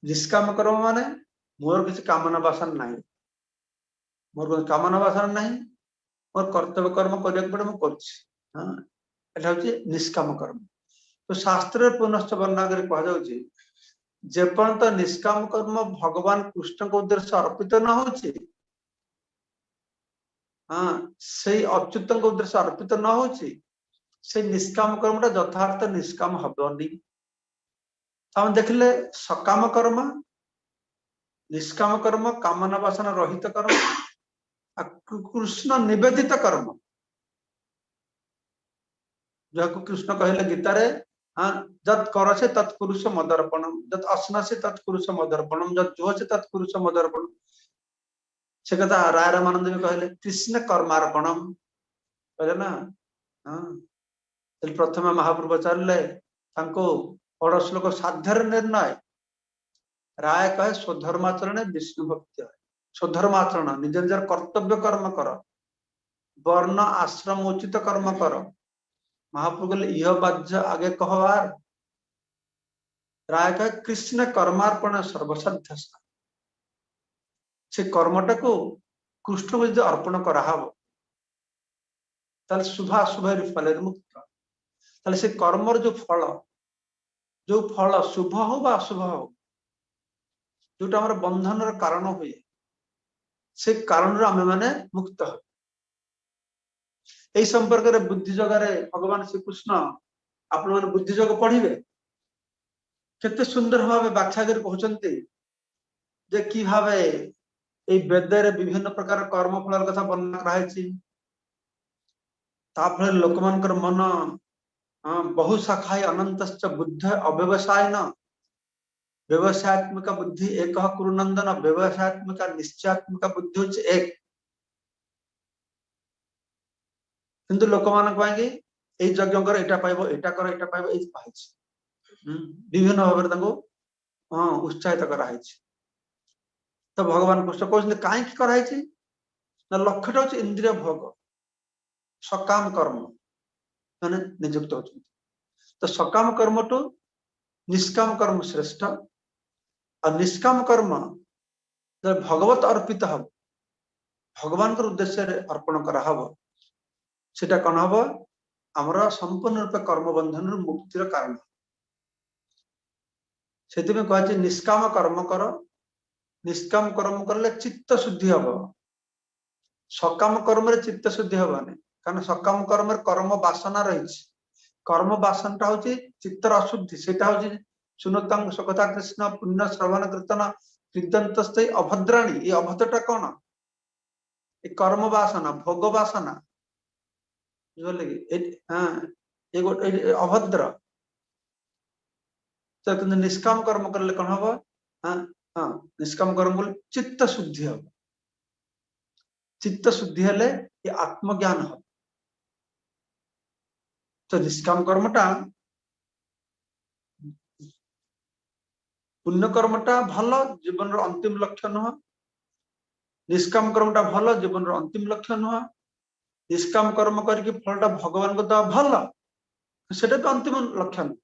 S3: निष्काम कर्म माने मोर किसी कामना वासना नहीं मोर कामना वासना नहीं मोर कर्तव्य कर्म करने पड़े मुझे निष्काम कर्म तो शास्त्र पुनश्च वर्णना कर कहुच्छे जेपर्यंत निष्काम कर्म भगवान कृष्ण को उद्देश्य अर्पित न हो अच्युत उद्देश्य अर्पित न हो निष्काम कर्म यथार्थ निष्काम हबनी हम देखले सकाम कर्म निष्काम कर्म कामना वासना रहित कर्म कृष्ण निवेदित कर्म जहाँ कृष्ण कहले गीतार जत कर से तत्पुरुष मदर्पणम जत असना से तत्पुरुष मदर्पणम जत जुह से तत्पुरुष मदर्पणम से कथा राय रामानंद भी कहले कृष्ण कर्मार्पणम कहले ना प्रथम महाप्रभु चलले बड़ श्लोक साध्यर निर्णय राय कहे स्वधर्माचरण विष्णु भक्ति स्वधर्माचरण निज निजर कर्तव्य कर्म कर वर्ण आश्रम उचित कर्म कर महाप्रभु कहले यह बाध्य आगे कहवार राय कहे कृष्ण कर्मार्पण सर्वसाध्य से कर्मटा को कृष्ण को जो अर्पण कराहब शुभाशुभ फल मुक्त से कर्मर जो फल शुभ हो बा अशुभ हो जोटा हमारे बंधन कारण हुए से कारण आम मैंने मुक्त हो यही संपर्क में बुद्धि जगार भगवान श्रीकृष्ण आप बुद्धि जग पढ़े केते सुंदर भाव व्याख्या कर कहते कि भाव वेदर विभिन्न प्रकार कर्म फल कथा वर्णना कराई लोक मान मन बहु शाखाए अनंत बुद्ध अव्यवसाय न व्यवसायत्मक बुद्धि एक कुरुनंदन व्यवसायत्मक निश्चयात्मक बुद्धि होचे एक किंतु लोक मान पाएंगे ए यज्ञ कर एटा पाइबो एटा कर एटा पाइबो ए पाइछ विभिन्न भाव तांको हां उत्साहित करा हैछ तो भगवान कृष्ण कहते काहे की करा हैछ ना लक्ष्यटा होचे इंद्रिय भोग सकाम कर्म माने नियुक्त होचे तो सकाम कर्म तो निष्काम कर्म श्रेष्ठ और निष्काम कर्म जब भगवत अर्पित हम भगवान के उद्देश्य रे अर्पण करा हबो सेटा कोन हबो हमरा संपूर्ण रूप कर्म बंधन मुक्तिर कारण सेति में कहछि निष्काम कर्म कर निष्काम कर्म करले चित्त शुद्धि हबो सकाम कर्म रे चित्त शुद्धि हबने कारण सकाम कर्म रे कर्म वासना रहिछि कर्म वासनाटा होछि चित्तर अशुद्धि सेटा होछि सुनतांग सकथा कृष्ण पुण्य श्रवण कीर्तन कृतंतस्ते अभद्राणी ये अभद्रटा कोन ए कर्म वासना भोग वासना बुझले कि हां ये गोटे अभद्र तो किंतु निष्काम कर्म करले कोन हबो हां हां निष्काम कर्म बोल चित्त शुद्धि हबो चित्त शुद्धि हेले ये आत्मज्ञान हो तो निष्काम कर्मटा पुण्य कर्मटा भलो जीवन रो अंतिम लक्ष्य न निष्काम कर्मटा भलो जीवन रो अंतिम लक्ष्य न निष्काम कर्म करके फलटा भगवान को तो भलो सेटा तो अंतिम लक्ष्य न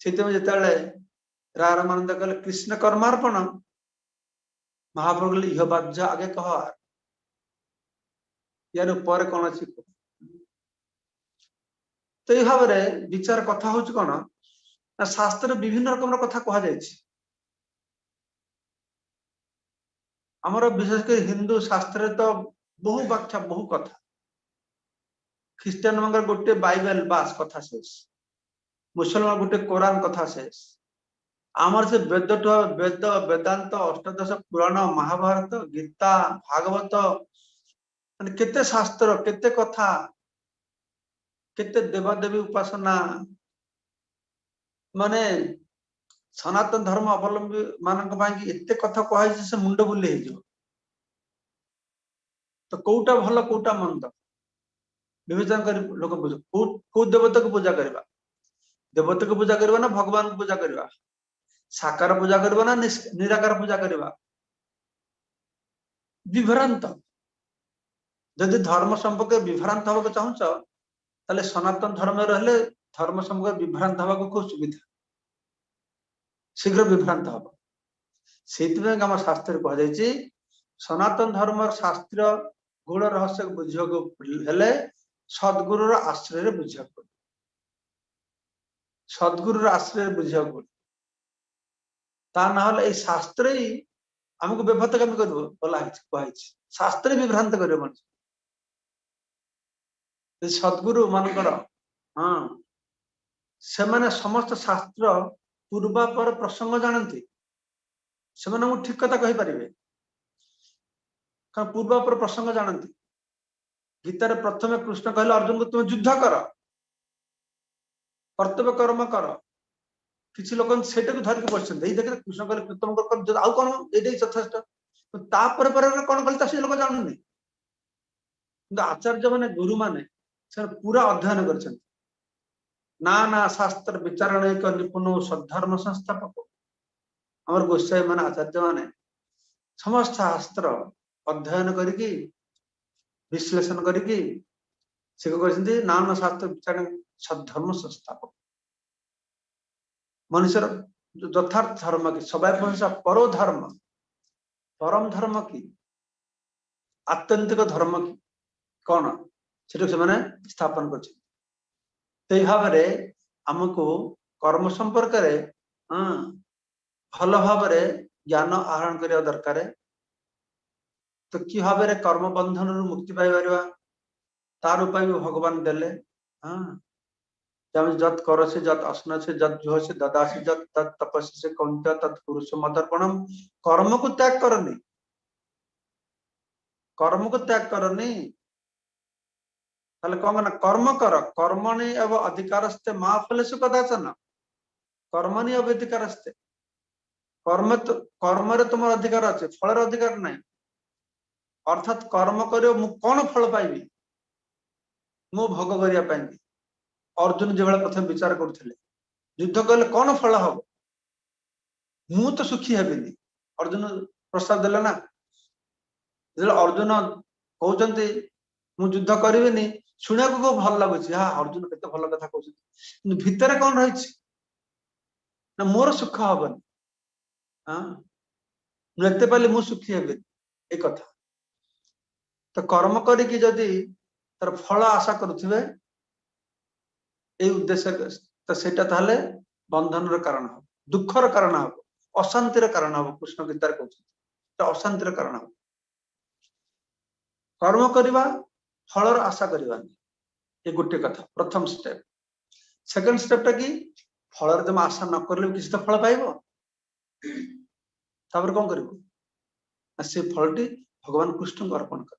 S3: सेते में जेताले रारमानंद कहले कृष्ण कर्मार्पण महाप्रभु इह बाध्य आगे कह यार ऊपर कोन अछि तो ये भाव में विचार कथा होच कोन ना शास्त्र विभिन्न रकम कथा कहा जायछि हमर विशेष कर हिंदू शास्त्र तो बहु व्याख्या बहु कथा ख्रिस्टियन मंगर गोटे बाइबल बास कथा शेष मुसलमान गोटे कुरान कथा शेष आमर से वेद वेद वेदांत अष्टादश पुराण महाभारत गीता भागवत माने केते शास्त्र केते कथा केते देवादेवी उपासना माने सनातन धर्म अवलंबी मानक बाकी एते कथा कहै से मुंड बुले हे जो तो कोउटा भलो कोउटा मंद विवेचन कर लोक बुझ को देवता को पूजा करबा देवता को पूजा करबा ना भगवान को पूजा करबा साकार पूजा करबा ना निराकार पूजा करबा विभ्रांत यदि धर्म संपर्क विभ्रांत होबा चाहछ ताले सनातन धर्म रहले धर्म संपर्क विभ्रांत होबा को खूब सुविधा शीघ्र विभ्रांत होबा सेति में हम शास्त्र कह जायछि सनातन धर्म शास्त्र गुण रहस्य बुझियो को हेले सद्गुरु रो आश्रय रे बुझियो को सद्गुरु रो आश्रय रे बुझियो को ता न हले ए शास्त्र ही हमको व्यभत कम करबो बोला है कहै शास्त्र विभ्रांत करबो मन सद्गुरु मानकर हां से माने समस्त शास्त्र पूर्वा पर प्रसंग जानती से माने ठीक कथा कहि परिबे कारण पूर्वा पर प्रसंग जानती गीता रे प्रथमे कृष्ण कहले अर्जुन को तुम युद्ध कर कर्तव्य कर्म कर किछि लोक सेटा को धर के बसछन एई देखे कृष्ण कहले तुम कर आउ कोन एटाई यथेष्ट ता पर कोन कहले ता से लोक जाननी किंतु आचार्य माने गुरु माने से पूरा अध्ययन करछन ना शास्त्र विचारण एक निपुण सद्धर्म संस्थापक हमर गोसाई माने आचार्य माने समस्त शास्त्र अध्ययन करके विश्लेषण करके से कहछन्ती नाना शास्त्र विचारण सद्धर्म संस्थापक मनुष्य यथार्थ धर्म की सबै भाषा परो धर्म परम धर्म की आत्यंतिक धर्म की कौन से माने स्थापन कर भाव आमको कर्म संपर्क भल भाव ज्ञान आहरण करने दरकार तो कि भाव कर्म बंधन मुक्ति पाइपर तार उपाय भी भगवान देले जत कर से जत असन से जत जुह से ददासी जत तत् तपस्या से कौंत तत् पुरुष मदर्पणम कर्म को त्याग करनी कर्म को त्याग करनी ताले कौन ना कर्म कर कर्मणि एवं अधिकारस्ते मां फलेषु कदाचन कर्मणि अव्यधिकारस्ते कर्म रे तुम अधिकार अच्छे फल अधिकार नहीं अर्थात कर्म करियो मु कौन फल पाइबी मु भोग करिया पाइबी अर्जुन जो प्रथम विचार करथिले युद्ध कले कौन फल हम मु तो सुखी हेबिनी अर्जुन प्रस्ताव देला ना अर्जुन कहते मु युद्ध करिबिनी शुणा को भल लगुच हाँ अर्जुन केते भल कथा कहउछ भितर कौन रही ना मोर सुख हबनी हाँ मुझे पाले मु सुखी हेबिनी एक कथा तो कर्म करिकी जदि तार फल आशा करुथिबे ए उद्देश्य तो सेटा ताहले बंधन र कारण हो दुखर कारण हो अशांतिर कारण हो कृष्ण गीतार कहउछ अशांतिर कारण हो कर्म करवा फलर आशा करवा ये गोटे कथा प्रथम स्टेप सेकंड स्टेप कि फलर तुम आशा न करले किसी तो फल पाइबो तापर कौन करिवो से फलटी भगवान कृष्ण को अर्पण कर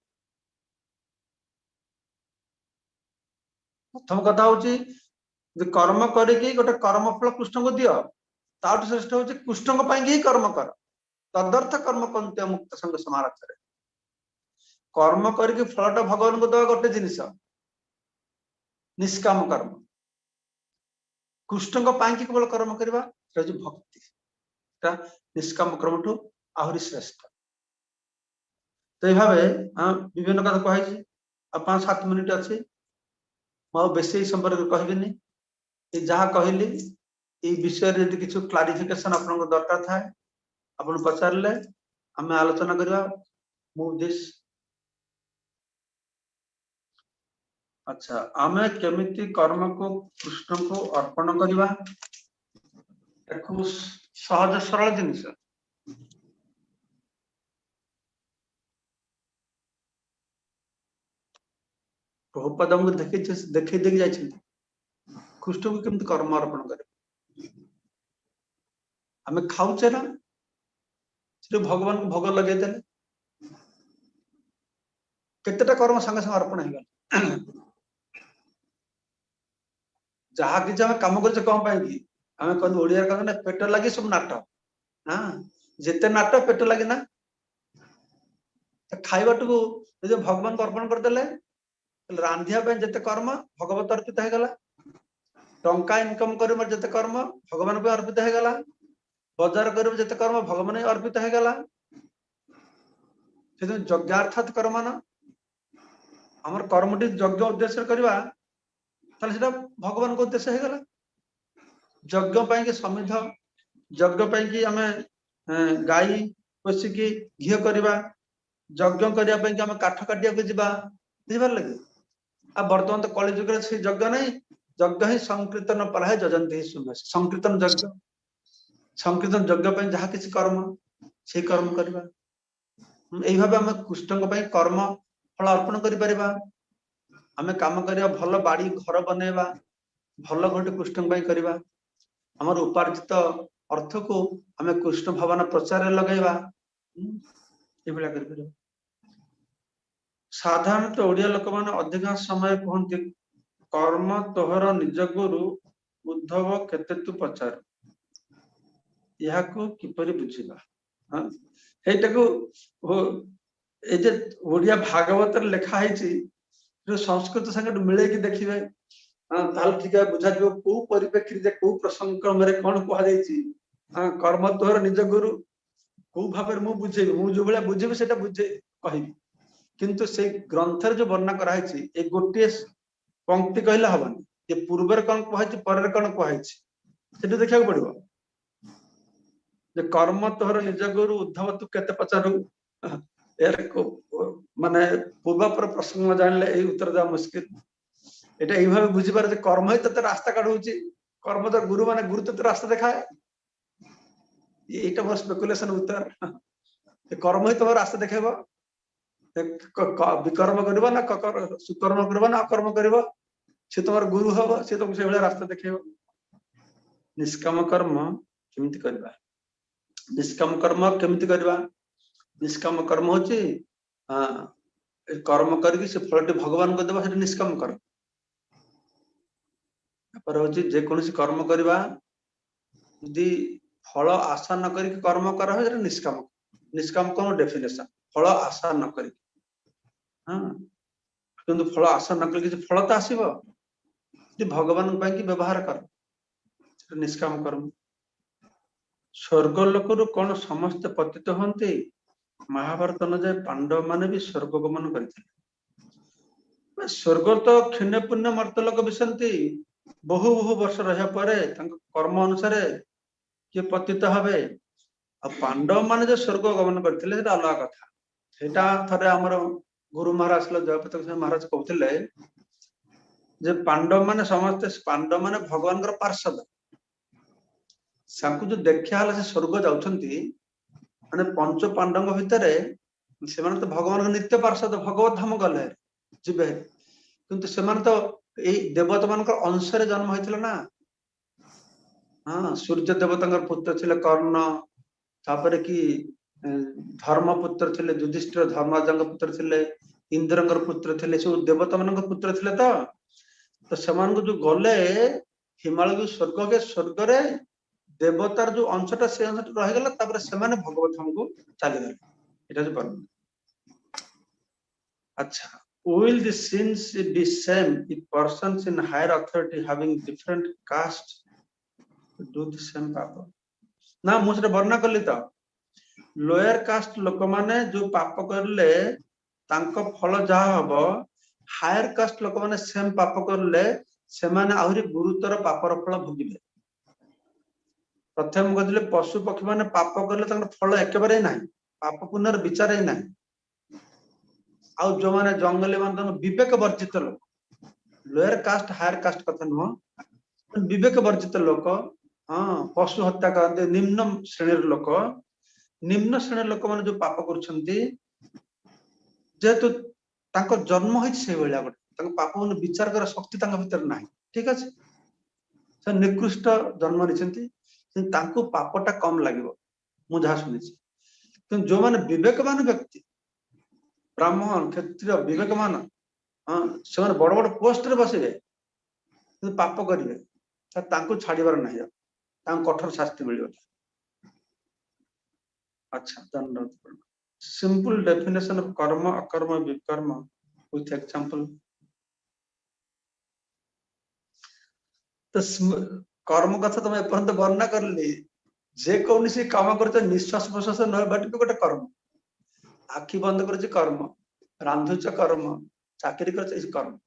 S3: प्रथम कथा हूँ कर्म करिकी गोटे कर्म फल कृष्ण को दियो ताठ श्रेष्ठ हूँ कृष्ण को ही कर्म कर तदर्थ कर्म कंत्य मुक्त संग समारथ कर्म करके फलटा भगवान को दवा गोटे जिनिस निष्काम कर्म कृष्ण को केवल कर्म करवा भक्ति निष्काम कर्म ठू आहरी श्रेष्ठ तो ये विभिन्न कथा कही 5-7 मिनिट अच्छी मु बेसी संपर्क कहबी जहाँ कहली ये विषय यदि किसी क्लारिफिकेशन आपन दरकार था आपन पचारे आम आलोचना करवा मूव दिस अच्छा आमे केमिति कर्म को कृष्ण को अर्पण करवा सहज सरल जिनिस प्रभुपाद हमको देखे देख जाए कृष्ण को केमिति कर्म अर्पण करे आमे खाऊचे ना भगवान को भोग लगे देले केतेटा कर्म संगे संगे अर्पण हो गला जहाँ किसी आम कम कर कहते ओडिया कहते पेट लगी सब नाट हाँ जिते नाट पेट लगी ना खाइबाटू जो भगवान को अर्पण करदे रांधिया जिते कर्म भगवत अर्पित होगला टंका इनकम कर जिते कर्म भगवान पे अर्पित होगला बजार कर जिते कर्म भगवान अर्पित होगला यज्ञार्थात कर्म ना आम कर्मटी यज्ञ उद्देश्य करवा भगवान को उद्देश्य होगला यज्ञ कि समिध यज्ञ आम गाई पोषिकी घी करवा यज्ञ करने आम काठ काटिया बुझिपार लगे आ बर्तमान तो कलि जुग से यज्ञ नहीं यज्ञ ही संकीर्तन पराय जजंती संकीर्तन यज्ञ संकीर्तन यज्ञ जहाँ किसी कर्म से कर्म करवा यही भाव आम कृष्ण कर्म फल अर्पण कर आम कम करवा भल बाड़ी घर बनवा भल गोटे कृष्ण करवा आमर उपार्जित अर्थ को आम कृष्ण भावना प्रचार लगेगा ये साधारणतः ओडिया लोक मैंने अधिकांश समय कहते कर्म तोहर निज गुरु उद्धव केते तू पचार यह किपरि बुझिबा हाँ ओडिया भागवत लिखा है संस्कृत संगे मिले कि देखिए ठीक है बुझा कौ परिप्रेक्षी कौ प्रसंग क्रम कौन कह कर्म तोहर निज गुरु कौ भाव में बुझेबी मुझे जो भाई बुझेबी से बुझे कहि किंतु से ग्रंथ जो वर्णना कराई एक गोटे पंक्ति कहले हबनी ये पूर्वर कौन कही पर कौन कही देखा पड़ो कर्म तोहर निज गुरु उद्धव तू केते पचारू माने पूर्वापर प्रसंग जानले यही उत्तर देवा मुस्किल एटा ये बुझीपार कर्म ही तो रास्ता काढ़ी कर्म तो गुरु माने गुरु तो रास्ता देखाए ये मोर स्पेकुलेशन उत्तर कर्म ही तुम रास्ता देखेब विकर्म कर ना सुकर्म कर ना अकर्म कर सी तुम गुरु हम सी तुमको से रास्ता देखेब निष्काम कर्म केमिति करबा निष्काम कर्म केमिति करबा निष्काम कर्म होची कर्म करके से फलटी भगवान को देबा से निष्काम कर्म पर होची जे कोनसी कर्म करबा यदि फल आशा न करी कर्म करा हो जेटा निष्काम निष्काम कर्म डेफिनेशन फल आशा न करी हां किंतु फल आशा न करी कि फल तो आसीबो यदि भगवान ପାଇଁ कि व्यवहार कर ସେଟା निष्काम कर्म स्वर्ग लोकरु कोन समस्त पतित हंती महाभारत अनुଯାୟୀ पांडव माने भी स्वर्ग गमन करथिले स्वर्ग तो क्षीण पुण्य मर्तलोक बिसंती बहु बहु वर्ष रहा पर कर्म अनुसार किए पतित हवे आ पांडव माने जो स्वर्ग गमन करथिले सेटा अलग कथा सेटा थरे हमर गुरु महाराज जयप्रताप महाराज कहथिले जे पांडव माने समस्त पांडव माने भगवान कर पार्षद साकु जो देखा हला से स्वर्ग जाउछंती माने पंच पांडव भितरे से माने तो भगवान का नित्य पार्षद भगवत धाम गले जिबे किंतु से माने तो ए देवता मान अंश रे जन्म होइथिला ना हां सूर्य देवता पुत्र थिले कर्ण तापरे कि धर्मपुत्र थिले युधिष्ठिर धर्मराज पुत्र थिले इंद्रंकर पुत्र थिले सब देवता मान पुत्र थिले तो समान को जो गले हिमालय स्वर्ग के स्वर्ग रे देवतार जो अंशटा से अंशटा रह गला तापर से माने भगवत हमको चली गले एटा जो कर अच्छा will the sins be same if persons in higher authority having different caste do the same papa ना मुझे वर्णना करली तो लोअर कास्ट लोक माने जो पाप करले तांको फल जा हबो हायर कास्ट लोक माने सेम पाप करले से माने आहुरी गुरुतर पापर फल भोगिले प्रथम कहले पशु पक्षी माने पाप करले तांको फल एकेबारे नाही पाप पुनर विचार ही नाही आ जो माने जंगली मान विवेक वर्जित लोक लोअर कास्ट हायर कास्ट कथा नुह विवेक वर्जित लोक हाँ पशु हत्या करते निम्न श्रेणी लोक निम्न श्रेणी लोक माने जो पाप करछंती जेतु तांको जन्म होई से बेला गोटे तांको पाप मन विचार कर शक्ति तांको भीतर नाही ठीक अछि से निकृष्ट जन्म निछंती तांको पापटा कम लागिवो मु जहा सुनिछि किंतु जो माने विवेकवान व्यक्ति ब्राह्मण क्षत्रिय विवेकवान हां से माने बड़ बड़ पोस्ट रे बसिबे किंतु पाप करिवे तांको छाड़ीबार नाही तांको कठोर शास्ति मिलियो अच्छा धन्यवाद सिंपल डेफिनेशन ऑफ कर्म अकर्म विकर्म विथ एग्जांपल तो कर्म कथा तुम एपर्यंत वर्णना करली जे कौन सी काम करते निश्वास प्रश्वास न बाटी गोटे कर्म आखि बंद कर कर्म रांधुच कर्म चाकरी कर कर्म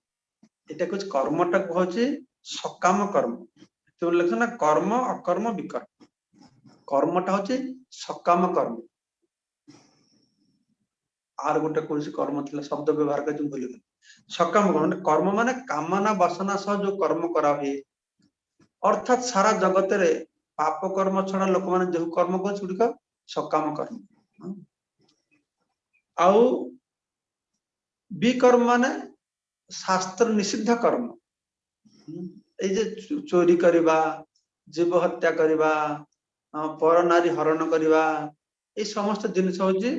S3: एटा कुछ कर्मटा कहछि सकाम कर्म तो लेख ना कर्म अकर्म विकर्म कर्मटा होछि सकाम कर्म आर गोटे कौन कर्म थिला शब्द व्यवहार कर भूल गए सकाम कर्म माने कामना वासना सह जो कर्म करा हुए अर्थात सारा जगत रे पाप कर्म छड़ा लोक माने जो कर्म कर छुड़िक सकाम कर्म आउ विकर्म माने शास्त्र निषिद्ध कर्म ए जे चोरी करबा जीव हत्या करबा पर नारी हरण करबा ए समस्त जिनिस होची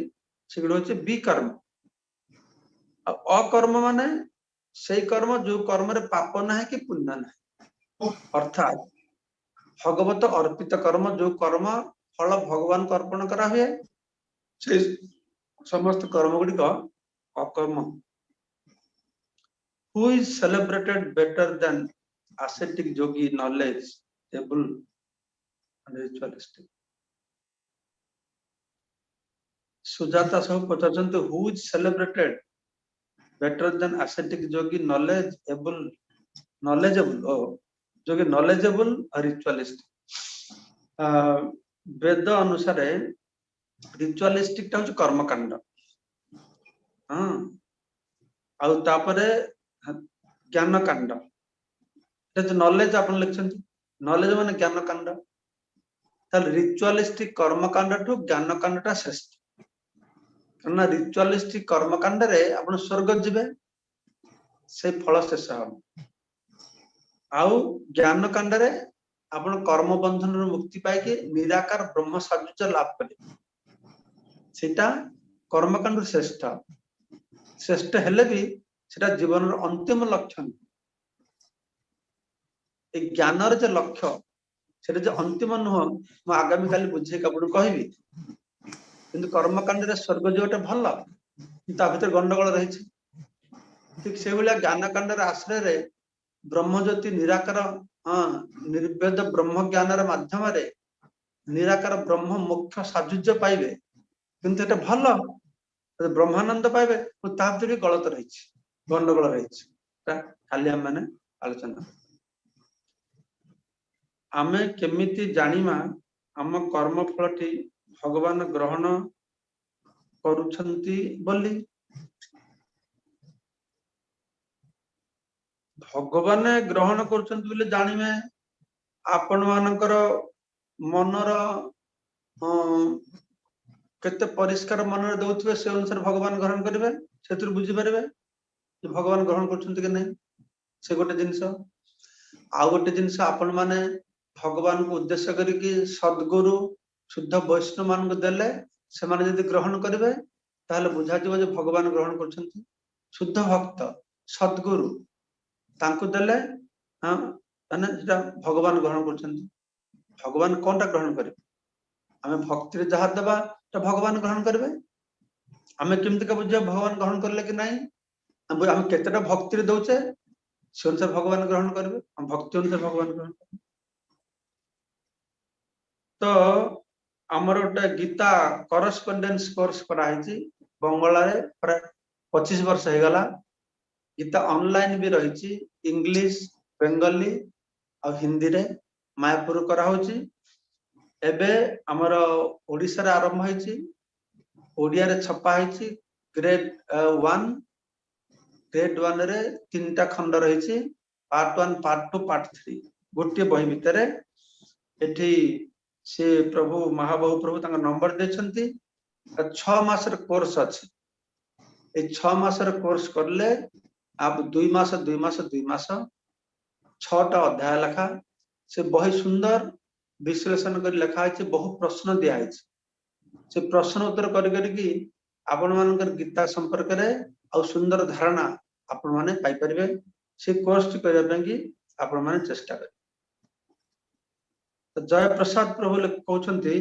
S3: सेगुड होची विकर्म अकर्म माने सेई कर्म जो कर्म रे पाप नाही कि पुण्य नाही अर्थात भगवत अर्पित कर्म जो कर्म फल भगवान को अर्पण करा हुए से समस्त कर्म गुडी को अकर्म who is celebrated better than ascetic yogi knowledge able and ritualistic Sujata सब पचाचंत who is celebrated better than ascetic yogi knowledgeable oh जो कि knowledgeable और ritualistic वेद अनुसार रिचुअलिस्टिक टा होची कर्म कांड हां आउ तापरे ज्ञान कांड जे नॉलेज आपण लिखछन नॉलेज माने ज्ञान कांड ताल रिचुअलिस्टिक कर्म कांड ठो ज्ञान कांडटा श्रेष्ठ करना रिचुअलिस्टिक कर्म कांड रे आपण स्वर्ग जिबे से फल शेष हम आउ ज्ञान कांड रे आपण कर्म बंधन रो मुक्ति पाए के निराकार ब्रह्म साजुज्य लाभ करे सेटा कर्म कांड श्रेष्ठ श्रेष्ठ हेले भी सेटा जीवन अंतिम लक्ष्य ज्ञान जे लक्ष्य सेटा जे अंतिम नुह मु आगामी काली बुझे आपन कहबी किंतु कर्मकांड रे स्वर्ग जोटा भल ता भीतर गंडगोल रही ठीक से भलिया ज्ञान कांड रे आश्रय रे ब्रह्मज्योति निराकार निर्वेद ब्रह्म ज्ञान रे माध्यम रे निराकार ब्रह्म मुख्य साजुज्य पाइबे किंतु एटा भल ब्रह्मानंद पाइबे ता भीतर गलत रही गंडगोल रही खाली हम माने आलोचना आमे केमिति जानिमा आम कर्म फलटी भगवान ग्रहण करुछंती बोली भगवान ग्रहण करुछंती बोले जानिमे आपण मानकर मनर केते परिष्कार मनरे दउथबे से अनुसार भगवान ग्रहण करिवे सेतिर बुझी परिवे कि भगवान ग्रहण करुछंती कि नै से गोटे जिंस आ गोटे जिंस आपण माने भगवान को उद्देश्य करिकि सद्गुरु शुद्ध वैष्णव मान को देले से माने यदि ग्रहण करिवे ताहले बुझा जिवो जे भगवान ग्रहण करुछंती शुद्ध भक्त सद्गुरु तांको देले हां माने जेटा भगवान ग्रहण करुछंती भगवान कोनटा ग्रहण करिवे आमे भक्ति रे जहा देबा तो भगवान ग्रहण करिवे आमे केमति का बुझिया भगवान ग्रहण करले कि नाही हम केतेटा भक्ति रे दउचे से अनुसार भगवान ग्रहण करिवे हम भक्ति अनुसार भगवान ग्रहण करिवे तो हमर ओटा गीता करस्पोंडेंस कोर्स करा हिची बंगला रे प्राय 25 वर्ष हे गला गीता ऑनलाइन भी रहिची इंग्लिश बेंगली और हिंदी रे मायापुर करा होची एबे हमर ओडिसा रे आरंभ होईची ओडिया रे छपा होईची ग्रेड 1 ग्रेड 1 रे तीनटा खंड रहिची पार्ट 1 पार्ट 2 पार्ट 3 गोटे बही भितरे एठी से प्रभु महाबाहु प्रभु तांका नंबर देछंती 6 मास रे कोर्स अछि ए 6 मास रे कोर्स करले आप 2 मास 2 मास 2 मास 6 टा अध्याय लेखा से बहुत सुंदर विश्लेषण कर लेखा है बहुत प्रश्न दिया है से प्रश्न उत्तर कर करके आपण मानकर गीता संपर्क रे आ सुंदर धारणा आपण माने पाई परिबे से कोर्स करबा पई आपण माने चेष्टा कर तो जय प्रसाद प्रभु कहउछंती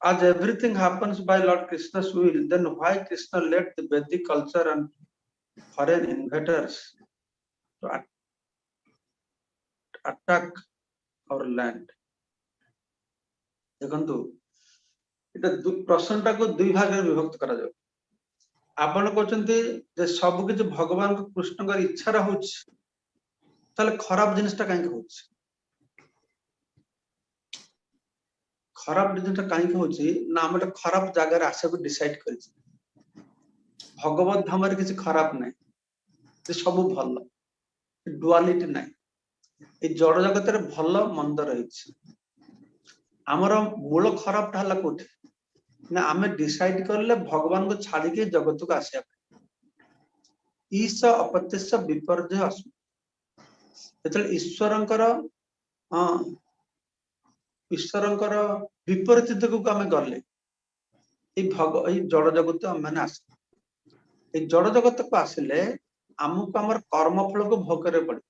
S3: as everything happens by Lord Krishna's will then why Krishna let the Vedic culture and foreign invaders to attack our land देखंतु एटा प्रश्नटा को दुई भाग में विभक्त करा जाय आपण कहउछंती जे सब किछ भगवान को कृष्ण कर इच्छा रहउछ तले खराब जिनिसटा काहे होउछ खराब जिनिसटा काहे होउछ ना हम खराब जगह रे आसे को डिसाइड करछि भगवत धाम रे किछ खराब नै जे सब भल डुअलिटी नै ए जड़ जगत रे भल मंद रहिछि हमर मूल खराब ढाला कोठी ना आमे डिसाइड करले भगवान को छाड़ी के जगत को आसिया ईश अपत्यस्य विपर्जय असु एतले ईश्वरंकर विपरीत दिग को आमे गले ए जड़ जगत हम माने आस ए जड़ जगत को आसिले हमको हमर कर्म फल को भोग करे पड़े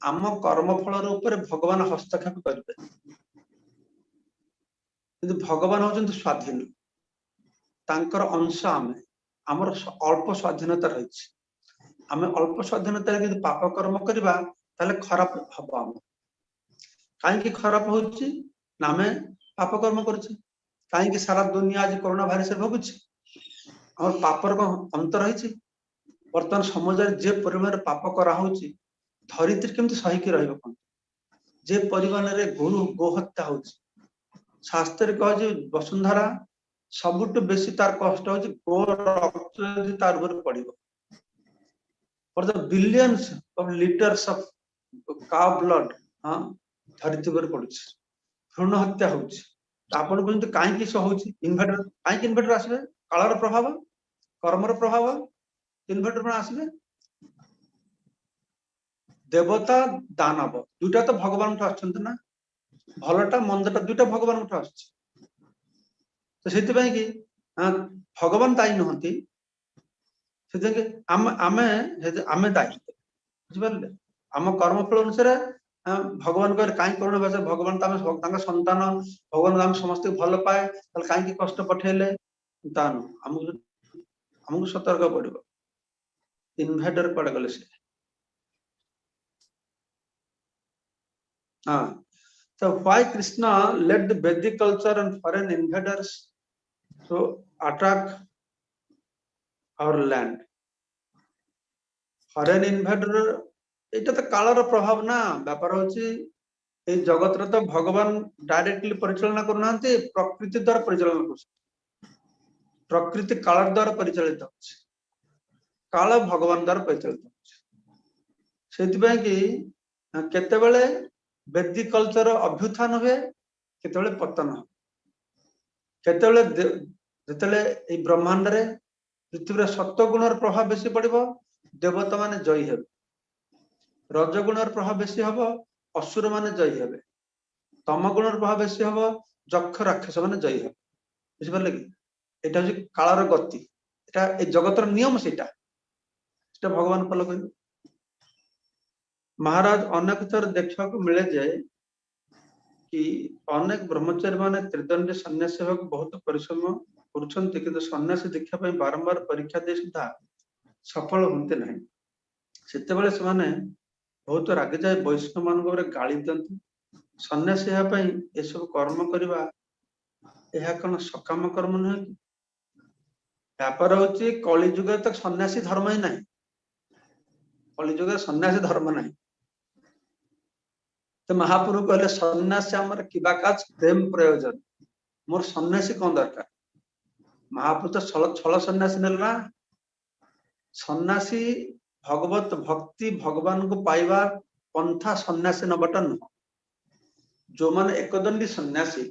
S3: आम कर्म फल ऊपर भगवान हस्तक्षेप करबे किंतु भगवान होचंत स्वाधीन तांकर अंश आमे हमर अल्प स्वाधीनता रहिछि आमे अल्प स्वाधीनता रे पाप कर्म करबा ताले खराब हबो हम काहे कि खराब होछि नामे पाप कर्म करछि काहे कि सारा दुनिया आज कोरोना वायरस रे भोगुछि और पापर को अंतर रहिछि वर्तमान समाज रे जे परिमाण पाप करा होछि धरित्री केमति सही के रहबो कोन जे परिमाण रे गो हत्या होछि शास्त्र कह वसुंधरा सबुठ बेसी तार कष्ट हो गो रक्त तार ऊपर पड़िबो for the billions of litres of cow blood हां धरती ऊपर पडुछ भ्रूण हत्या होउछ आपण कोन काहे कि सो होउछ इन्वर्टर काहे कि इन्वर्टर आसबे कालर प्रभाव कर्मर प्रभाव इन्वर्टर पर आसबे देवता दानव दुटा तो भगवान को आछंत ना भलटा मंदटा दुटा भगवान उठा आछ तो सेति पई कि भगवान दायी नहंती सेति कि आमे दायी बुझिबले हम कर्म फल अनुसार भगवान कह कहीं करुणा भाषा भगवान संतान भगवान आम समस्त भल पाए कहीं कष्ट पठेले हमको सतर्क पड़ो इन्वेडर पड़े गले से so why Krishna led the Vedic culture and foreign invaders to attack our land foreign invader এটা তো কালার প্রভাব না ব্যাপার হচ্ছে এই জগতরে তো ভগবান ডাইরেক্টলি পরিচালনা করুনাহান্তি প্রকৃতি দ্বারা পরিচালনা করছে প্রকৃতি কালার দ্বারা পরিচালিত হচ্ছে কাল ভগবান দ্বারা পরিচালিত হচ্ছে সেদিপাই কি কেতেবেলে वैदिक कल्चर अभ्युत्थान हुए केतेबेले पतन हो केतेबेले जेतेबेले ए ब्रह्मांड रे पृथ्वी रे सत्व गुण र प्रभाव बेसी पड़िबो देवता माने जयी हेबे रज गुण र प्रभाव बेसी हबो असुर माने जयी हेबे तम गुण र प्रभाव बेसी हबो यक्ष राक्षस माने जयी हेबे बुझि परले कि एटा होची काल र गति एटा ए जगत र नियम सेटा सेटा भगवान फॉलो करिबो महाराज अनेक थर देखा मिले जाए कि अनेक ब्रह्मचारी माने त्रिदंडी सन्यासी होक बहुत परिश्रम करुछंती किंतु सन्यासी दीक्षा पई बारंबार परीक्षा दे सुधा सफल होते नहीं सेते बेले से माने बहुत रागे जाए वैष्णव मान को गाली दंती सन्यासी हे पई ए सब कर्म करबा एहा कोन सकाम कर्म नहीं व्यापार होची कली युग तक सन्यासी धर्म ही नहीं कली युग सन्यासी धर्म नहीं तो महाप्रभु कहले सन्यासी आमर किबा काज प्रेम प्रयोजन मोर सन्यासी कौन दरकार महाप्रभु तो छल सन्यासी नेला सन्यासी भगवत भक्ति भगवान को पाइबा पंथा सन्यासी नबटन जो माने एकदंडी सन्यासी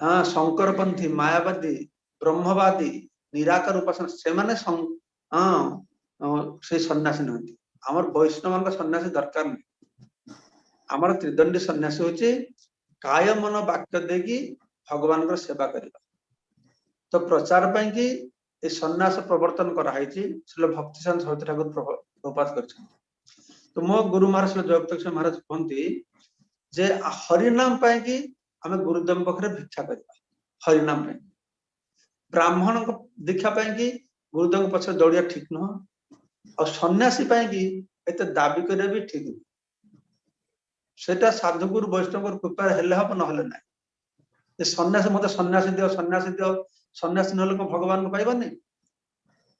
S3: हाँ शंकरपंथी मायावादी ब्रह्मवादी निराकार उपासना से माने से सन्यासी नहंती हमर वैष्णव मान सन्यासी दरकार नहीं आमर त्रिदंडी सन्यासी होची काय मन वाक्य देगी भगवान को सेवा करबा तो प्रचार पई कि ए सन्यास प्रवर्तन करा हैची श्रील भक्तिशान सरस्वती ठाकुर प्रपात करछन तो मो गुरु महाराज श्रील जयप्रकाश महाराज कहंती जे हरि नाम पई कि हमें गुरुदेव पखरे भिक्षा करबा हरि नाम पई ब्राह्मण को दीक्षा पई कि गुरुदेव पछे दौड़िया ठीक न और सन्यासी पई कि एते दाबी करे भी ठीक न सेटा साधुगुरु वैष्णव कृपा हेले हब नहले ना ये सन्यासी मत सन्यासी दियो सन्यासी नहले को भगवान को पाइबानी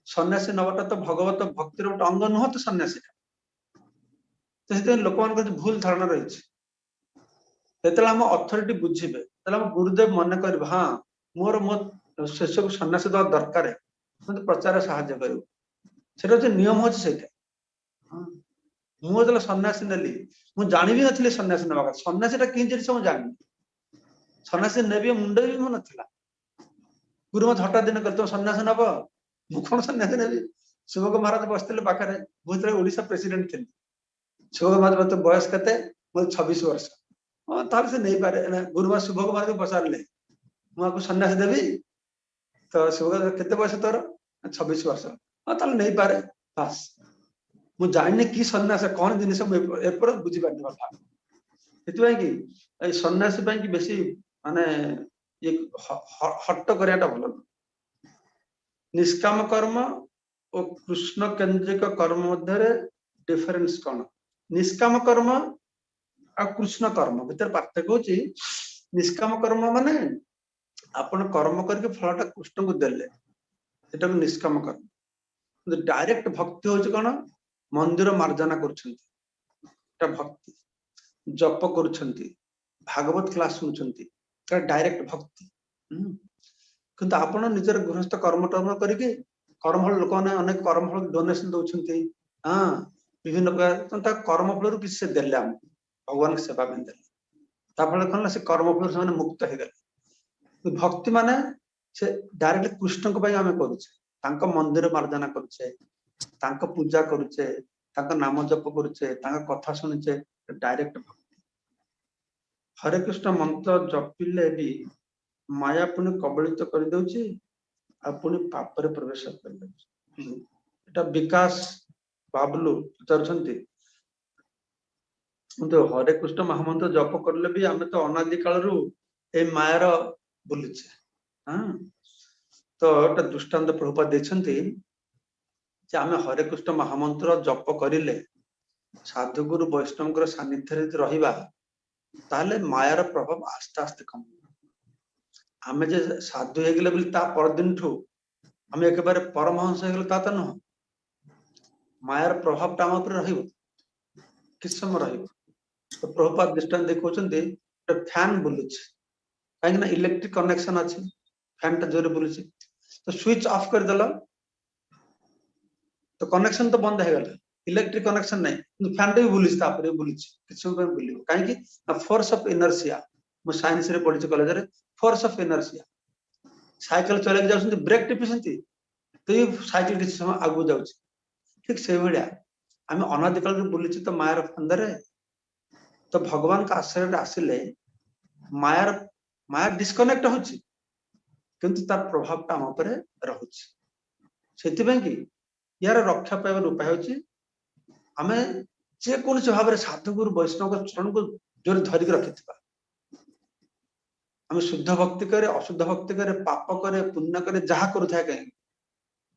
S3: सन्यासी नबटा तो भगवत भक्तिर गोटे अंग नुह तो सन्यासी तो से लोक मान भूल धारणा रही है हम अथॉरिटी बुझे गुरुदेव मन कर हाँ मोर मो शिष्य को सन्यासी देवा दरकार मत प्रचार साहाय्य कर नियम हो मुझे सन्यासी नेली मु जानी भी नथली सन्यासी नवा का सन्यासीटा कि जिनिस मु जानी सन्यासी नेबी मुंड भी मो नथला गुरु मत हटा दिन कर तो सन्यासी नब मु कोन सन्यासी नेबी शिवक महाराज बसते पाखे मुझे ओडिशा प्रेसिडेंट थी शिवक महाराज मत बयस केते मो 26 वर्ष हां तार से नहीं पारे गुरु शिवक महाराज पचारले मु आपको सन्यासी देबी तो शिवक केते बयस तोर 26 वर्ष हां ताल नहीं पारे बस मु जाने की सन्यास कौन जिनिस एपर बुझी पानी वाला सेतु कि ए सन्यासी पई कि बेसी माने ये हट्ट करियाटा भलो निष्काम कर्म और कृष्ण केंद्रिक कर्म मध्य रे डिफरेंस कोन निष्काम कर्म आ कृष्ण कर्म भीतर पार्थक्य होची निष्काम कर्म माने आपण कर्म करके फलटा कृष्ण को देले एटा निष्काम कर्म डायरेक्ट भक्ति होची कोन मंदिर मार्जना कर भक्ति जप कर भागवत क्लास सुनुंट डायरेक्ट भक्ति किंतु आपण निजर गृहस्थ कर्म टर्म करके कर्मफल लोक मैंने अनेक कर्मफल डोनेशन दौरान हाँ विभिन्न प्रकार कर्मफल किसी से देले भगवान की सेवा में देले फल कौन से कर्मफल से मुक्त हो गए भक्ति माने से डायरेक्ट कृष्ण को आम करुचे मंदिर मार्जना करुचे पूजा करुचे नाम जप करुचे कथा शुणुचे डायरेक्ट भक्ति हरे कृष्ण मंत्र जपिले भी माया पुणी कबलित कर दउची आ पुणी पाप रे प्रवेश कर दउची एटा विकास बाबलू पचारछंती तो हरे कृष्ण महामंत्र जप करले भी आमे तो अनादि कालरू ए मायार बुलिछे। हां तो एटा दृष्टांत प्रभुपाद देछन्ती जे आमे हरे कृष्ण महामंत्र जप करिले साधुगुरु वैष्णवଙ୍କର सानिध्यरे रहिबा ताले मायार प्रभाव आस्ते आस्ते कम आमे जे साधु हेगले बोली ता परदिन ठू आमे एकेबारे परमहंस हेगले ता त न मायार प्रभाव ता हम ऊपर रहिबो किस समय रहिबो तो प्रभुपाद दृष्टांत देखौछन्ती फैन बुलुछ काहे ना इलेक्ट्रिक कनेक्शन अछि फैन ता जोरे बुलुछ तो स्विच ऑफ कर देला तो कनेक्शन तो बंद है गला इलेक्ट्रिक कनेक्शन नहीं किंतु फैन भी बुलिछ तापर बुलिछ किछ समय बुलियो काहे कि ना फोर्स ऑफ इनर्शिया मो साइंस रे पढिछ कॉलेज रे फोर्स ऑफ इनर्शिया साइकिल चले जाउछन्ती ब्रेक टिपिसन्ती तो ये साइकिल किछ समय आगु जाउछ ठीक से भलिया आमे अनादि काल रे बुलिछ तो मायार फंदरे तो भगवान का आश्रय रे आसिले मायार माया डिस्कनेक्ट होछि किंतु तार प्रभाव ता हम ऊपर रहुछि सेति बें कि यार रक्षा पाइबार उपाय होछि आमे जे कोनसे भाबरे साधुगुरु वैष्णव चरण को जोर धरिक रखिथिबा आमे शुद्ध भक्ति करे अशुद्ध भक्ति करे पाप करे पुण्य करे जहा करू थाए कहीं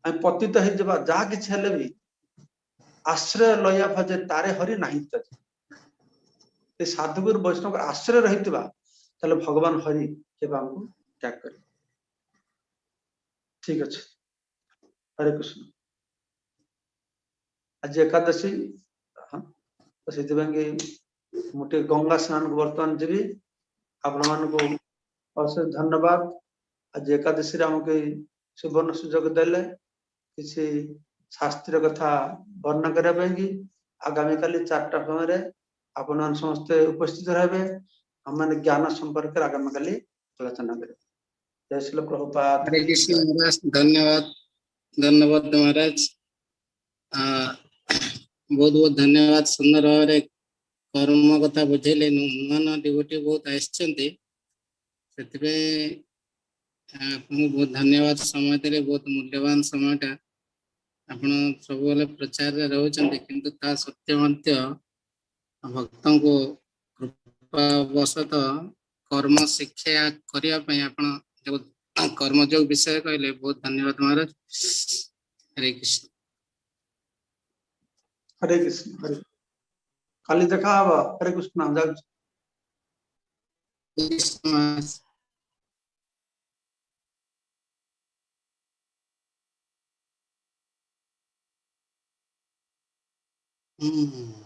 S3: आमे पतित हे जबा जहा किछ हेले भी आश्रय लया भजे तारे हरि नाही त ए साधुगुरु वैष्णव का आश्रय रहितबा तले भगवान हरि केबा हमको त्याग करे ठीक अछि हरे कृष्ण आज एकादशी हाँ तो सेति बें कि मोटे गंगा स्नान को वर्तमान जीवी आपण मान को अशेष धन्यवाद आज एकादशी रे हमके सुवर्ण सुजोग देले किसी शास्त्रीय कथा वर्णन करिया ପାଇଁ कि आगामी काली 4टा समय रे आपण मान समस्त उपस्थित रहबे हम माने ज्ञान संपर्क आगामी काली आलोचना करिवे जय श्री प्रभुपाद
S1: हरे कृष्ण महाराज धन्यवाद धन्यवाद महाराज बहुत बहुत धन्यवाद सुंदर भाव कर्म कथा बुझेले नुआ डिवोटी बहुत आसछन्ती सेतिबे आपको बहुत धन्यवाद समय देले बहुत मूल्यवान समयटा आपण सब वाले प्रचार रे रहउछन्ती किंतु ता सत्य मध्य भक्तों को कृपा वशत कर्म शिक्षा करिया पई आपण जो कर्मयोग विषय कहले बहुत धन्यवाद महाराज हरे कृष्ण
S3: हरे कृष्ण हरे काली देखा हवा हरे कृष्ण जाउ
S1: Christmas. Mm.